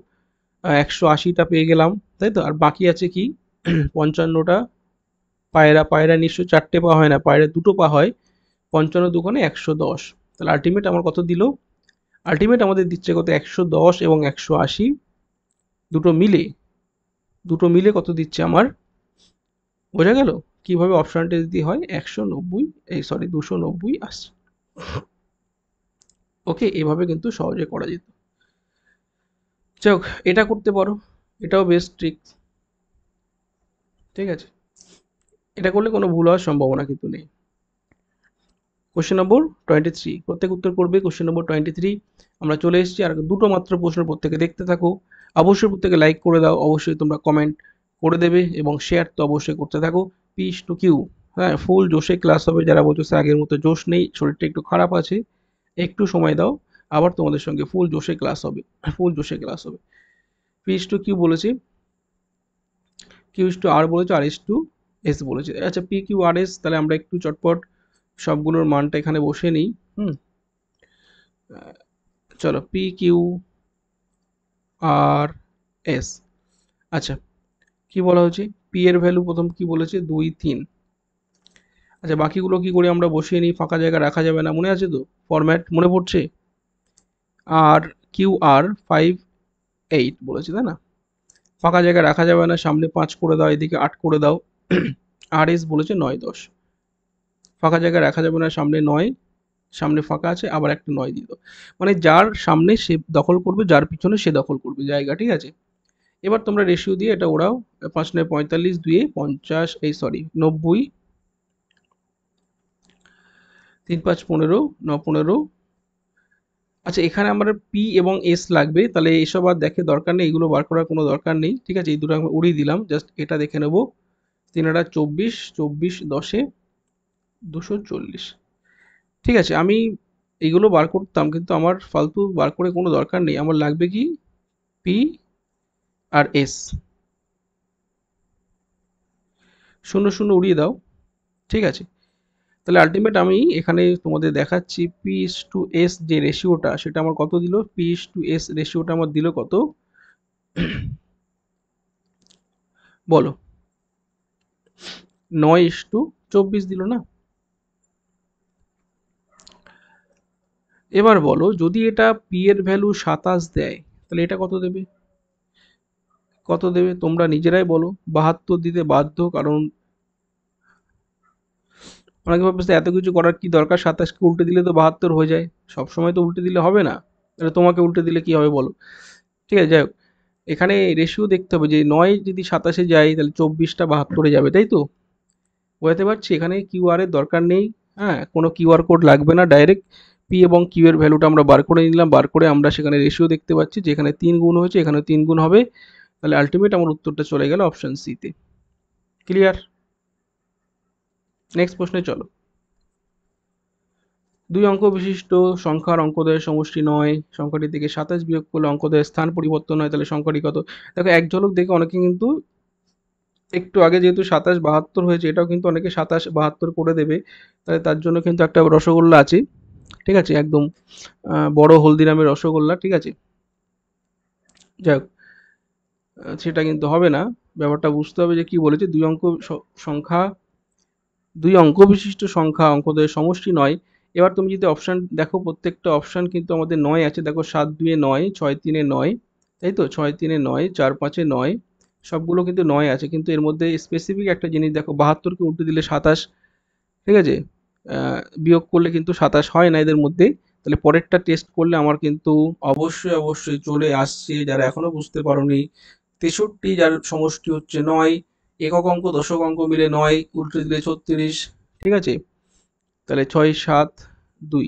180টা পেয়ে গেলাম, তাই তো? আর বাকি আছে কি 55টা পায়রা। পায়রা নিশ্চয় 4টে পা হয় না, পায়রা 2টো পা হয়। 55 দুগুণে 110, তাহলে আলটিমেট আমার কত দিল? আলটিমেট আমাদের দিচ্ছে কত? 110 এবং 180 দুটো মিলে, কত দিচ্ছে আমার? বোঝা গেল কিভাবে অপশন টেস্ট দিয়ে হয়? 190, এই সরি 290 আসছে। ওকে, এভাবে কিন্তু সহজে করা যেত। যাই হোক, এটা করতে পারো, এটাও বেস্ট ট্রিক। ঠিক আছে, এটা করলে কোনো ভুল হওয়ার সম্ভাবনা কিন্তু নেই। কোশ্চেন নম্বর 23, প্রত্যেক উত্তর করবে। কোশ্চেন নম্বর 23, আমরা চলে এসেছি। আর দুটো মাত্র প্রশ্ন, প্রত্যেকে দেখতে থাকো। অবশ্যই প্রত্যেকে লাইক করে দাও, অবশ্যই তোমরা কমেন্ট করে দেবে এবং শেয়ার তো অবশ্যই করতে থাকো। পিস টু কিউ, হ্যাঁ, ফুল জোশে ক্লাস হবে। যারা বলছো স্যার আগের মতো জোশ নেই, শরীরটা একটু খারাপ আছে, একটু সময় দাও, আবার তোমাদের সঙ্গে ফুল জোশে ক্লাস হবে, ফুল জোশে ক্লাস হবে। পিস টু কিউ বলেছি, কিউ ইস টু আর বলেছে, আর ইস টু এস বলেছে। আচ্ছা, পি কিউ আর এস, তাহলে আমরা একটু চটপট সবগুলোর মানটা এখানে বসে নিই। চলো, পি কিউ আর এস। আচ্ছা, কি বলা হচ্ছে? পি এর ভ্যালু প্রথম কি বলেছে? 2, 3। আচ্ছা, বাকিগুলো কি করে আমরা বসিয়ে নিই? ফাঁকা জায়গা রাখা যাবে না, মনে আছে তো? ফরম্যাট মনে পড়ছে? আর কিউ আর 5, 8 বলেছে, তাই না? ফাঁকা জায়গা রাখা যাবে না, সামনে 5 করে দাও, এদিকে 8 করে দাও। আর এস বলেছে 9, 10। ফাঁকা জায়গা রাখা যাবে না, সামনে 9, সামনে ফাঁকা আছে, আবার একটা 9 দিল। মানে যার সামনে সে দখল করবে, যার পিছনে সে দখল করবে জায়গা, ঠিক আছে? এবার তোমরা রেশিও দিয়ে এটা ওরাও। 5 9 45, 2 50, এই সরি 90, 3 5 15, 9 15। আচ্ছা, এখানে আমার পি এবং এস লাগবে, তাহলে এসব আর দেখে দরকার নেই, এগুলো বার করার কোনো দরকার নেই। ঠিক আছে, এই দুটো আমি উড়িয়ে দিলাম, জাস্ট এটা দেখে নেব। 3 24, 24 10 240। ঠিক আছে, আমি এইগুলো বার করতাম, কিন্তু আমার ফালতু বার করে কোনো দরকার নেই। আমার লাগবে কি? P R S. 0 0 উড়িয়ে দাও। ঠিক আছে, তাহলে আলটিমেট আমি এখানে তোমাদের দেখাচ্ছি পি ইস টু এস যে রেশিওটা, সেটা আমার কত দিল? পি ইস টু এস রেশিওটা আমার দিল কত? বলো, 9:24 দিল না? এবার বলো, যদি এটা পি এর ভ্যালু 27 দেয়, তাহলে এটা কত দেবে? কত দেবে তোমরা নিজেরাই বলো। 72 দিতে বাধ্য, কারণ অনেকে ভাবছে এত কিছু করার কি দরকার, 27কে উল্টে দিলে তো 72 হয়ে যায়। সবসময় তো উল্টে দিলে হবে না, তাহলে তোমাকে উল্টে দিলে কি হবে বলো? ঠিক আছে, যাই হোক, এখানে রেশিও দেখতে হবে যে 9 যদি 27-এ যায়, তাহলে 24টা 72-এ যাবে, তাই তো? বোঝাতে পারছি? এখানে কিউআর এর দরকার নেই, হ্যাঁ, কোনো কিউআর কোড লাগবে না, ডাইরেক্ট পি এবং কিউ এর ভ্যালুটা আমরা বার করে নিলাম। বার করে আমরা সেখানে রেশিও দেখতে পাচ্ছি যে এখানে 3 গুণ হয়েছে, এখানে 3 গুণ হবে। তাহলে আলটিমেট আমার উত্তরটা চলে গেল অপশন সি তে। ক্লিয়ার? নেক্সট প্রশ্নে চলো। 2 অঙ্ক বিশিষ্ট সংখ্যার অঙ্কদ্বয়ের সমষ্টি 9, সংখ্যাটি থেকে 27 বিয়োগ করলে অঙ্কদ্বয়ের স্থান পরিবর্তন হয়, তাহলে সংখ্যাটি কত? দেখো, এক ঝলক দেখে অনেকে কিন্তু একটু আগে যেহেতু 27 72 হয়েছে, এটাও কিন্তু অনেকে 27 72 করে দেবে। তাহলে তার জন্য কিন্তু একটা রসগোল্লা আছে, ঠিক আছে, একদম বড় হলদিরামের রসগোল্লা, ঠিক আছে? যাই হোক, সেটা কিন্তু হবে না। ব্যাপারটা বুঝতে হবে যে কি বলেছে। সংখ্যা 2 অঙ্ক বিশিষ্ট সংখ্যা অঙ্কদ্বয়ের সমষ্টি 9। এবার তুমি যদি অপশন দেখো, প্রত্যেকটা অপশন কিন্তু আমাদের 9 আছে। দেখো, 7 2 এ 9, 6 3 এ 9, তাই তো? 6 3 এ 9, 4 5 এ 9, সবগুলো কিন্তু 9 আছে। কিন্তু এর মধ্যে স্পেসিফিক একটা জিনিস দেখো, 72 কে উল্টে দিলে 27, ঠিক আছে? বিয়োগ করলে কিন্তু 27 হয় না এদের মধ্যে। তাহলে পরেরটা টেস্ট করলে আমার কিন্তু অবশ্যই চলে আসছে। যারা এখনো বুঝতে পারোনি, 63 যার সমষ্টি হচ্ছে 9, একক অঙ্ক দশক অঙ্ক মিলে 9, উল্টে দিলে 36, ঠিক আছে? তাহলে 6 7 2,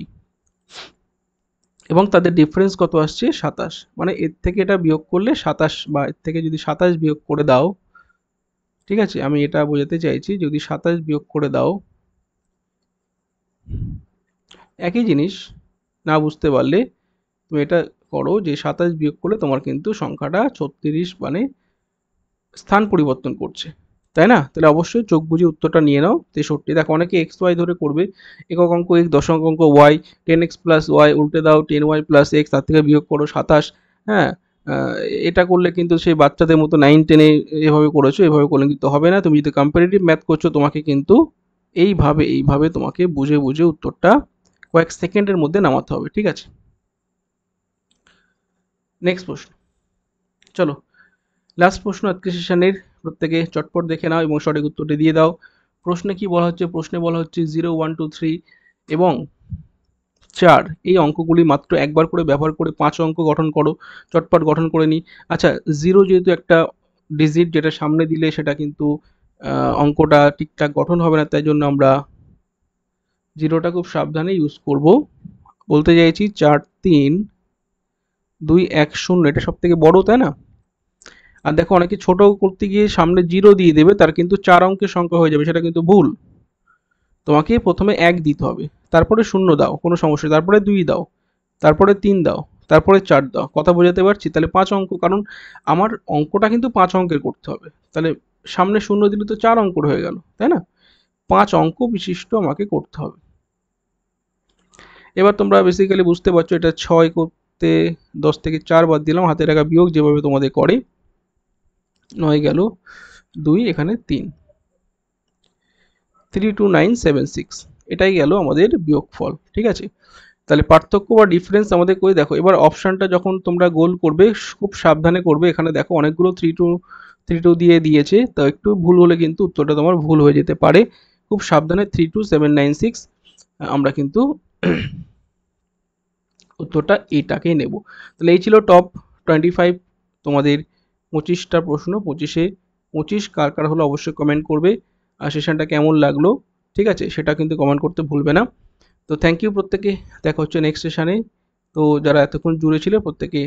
এবং তাদের ডিফারেন্স কত আসছে? 27। মানে এর থেকে এটা বিয়োগ করলে 27, বা এর থেকে যদি 27 বিয়োগ করে দাও, ঠিক আছে, আমি এটা বোঝাতে চাইছি, যদি 27 বিয়োগ করে দাও, একই জিনিস না বুঝতে পারলে তুমি এটা করো যে 27 বিয়োগ করলে তোমার কিন্তু সংখ্যাটা 36 মানে স্থান পরিবর্তন করছে, তাই না? তাহলে অবশ্যই চোখ বুজে উত্তরটা নিয়ে নাও। 63 দেখো অনেকে এক্স ওয়াই ধরে করবে, একক অঙ্ক এক্স, দশমিক অঙ্ক ওয়াই, 10x প্লাস ওয়াই উল্টে দাও, 10y প্লাস এক্স, তার থেকে বিয়োগ করো 27। হ্যাঁ, এটা করলে কিন্তু সেই বাচ্চাদের মতো 9-10-এ এভাবে করেছো, এভাবে করলে কিন্তু হবে না। তুমি যদি কম্পারেটিভ ম্যাথ করছো তোমাকে কিন্তু এইভাবে তোমাকে বুঝে বুঝে উত্তরটা কয়েক সেকেন্ডের মধ্যে নামাতে হবে, ঠিক আছে? নেক্সট প্রশ্ন, চলো লাস্ট প্রশ্ন আজকে সেশনের, প্রত্যেকে চটপট দেখে নাও এবং সঠিক উত্তরটি দিয়ে দাও। প্রশ্নে কি বলা হচ্ছে? প্রশ্নে বলা হচ্ছে 0, 1, 2, 3 এবং 4 এই অঙ্কগুলি মাত্র একবার করে ব্যবহার করে 5 অঙ্ক গঠন করো। চটপট গঠন করে নিই। আচ্ছা, 0 যেহেতু একটা ডিজিট, যেটা সামনে দিলে সেটা কিন্তু অঙ্কটা ঠিকঠাক গঠন হবে না, তাই জন্য আমরা 0টা খুব সাবধানে ইউজ করব। বলতে চাইছি 4, 3, 2, 1, 0 এটা সব থেকে বড়, তাই না? আর দেখো অনেকে ছোট করতে গিয়ে সামনে 0 দিয়ে দেবে, তার কিন্তু 4 অঙ্কের সংখ্যা হয়ে যাবে, সেটা কিন্তু ভুল। তোমাকে প্রথমে 1 দিতে হবে, তারপরে 0 দাও, কোনো সমস্যা নেই, তারপরে 2 দাও, তারপরে 3 দাও, তারপরে 4 দাও। কথা বোঝাতে পারছি? তাহলে 5 অঙ্ক, কারণ আমার অঙ্কটা কিন্তু 5 অঙ্কের করতে হবে। তাহলে সামনে 0 দিলে তো 4 অঙ্কের হয়ে গেল, তাই না? 5 অঙ্ক বিশিষ্ট আমাকে করতে হবে। এবার তোমরা বেসিক্যালি বুঝতে পারছো এটা 6 করতে 10 থেকে 4 বাদ দিলাম, হাতে রাখা বিয়োগ যেভাবে তোমাদের করে, 9 গেল 2, এখানে 3, 32976, এটাই গেল আমাদের বিয়োগফল, ঠিক আছে? তাহলে পার্থক্য বা ডিফারেন্স আমাদের করে দেখো। এবার অপশানটা যখন তোমরা গোল করবে খুব সাবধানে করবে। এখানে দেখো অনেকগুলো 3 2 দিয়ে দিয়েছে, তো একটু ভুল হলে কিন্তু উত্তরটা তোমার ভুল হয়ে যেতে পারে। খুব সাবধানে 32796 আমরা কিন্তু উত্তরটা এটাকেই নেব। তাহলে এই ছিল টপ 25 তোমাদের 25টা প্রশ্ন। 25-এ 25 কার কার হলো অবশ্যই কমেন্ট করবে। আর সেশনটা কেমন লাগলো, ঠিক আছে, সেটা কিন্তু কমেন্ট করতে ভুলবে না। তো থ্যাংক ইউ প্রত্যেকে, দেখা হচ্ছে নেক্সট সেশনে। তো যারা এতক্ষণ জুড়ে ছিল প্রত্যেকে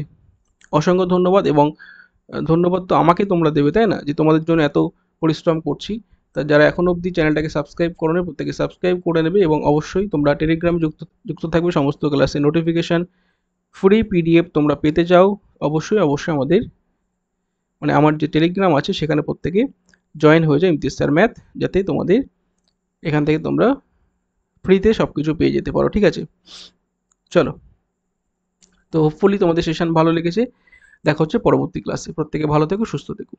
অসংখ্য ধন্যবাদ, এবং ধন্যবাদ তো আমাকে তোমরা দেবে, তাই না, যে তোমাদের জন্য এত পরিশ্রম করছি। তা যারা এখনো অবধি চ্যানেলটাকে সাবস্ক্রাইব করো নি প্রত্যেকে সাবস্ক্রাইব করে নেবে, এবং অবশ্যই তোমরা টেলিগ্রামে যুক্ত থাকবে। সমস্ত ক্লাসের নোটিফিকেশান, ফ্রি পিডিএফ তোমরা পেতে চাও, অবশ্যই আমাদের মানে আমার যে টেলিগ্রাম আছে সেখানে প্রত্যেকে জয়েন হয়ে যায় ইমতিয়াজ স্যার ম্যাথ, যাতে তোমাদের এখান থেকে তোমরা ফ্রিতে সব কিছু পেয়ে যেতে পারো, ঠিক আছে? চলো, তো হোপফুলি তোমাদের সেশন ভালো লেগেছে। দেখা হচ্ছে পরবর্তী ক্লাসে। প্রত্যেকে ভালো থেকো, সুস্থ থেকো।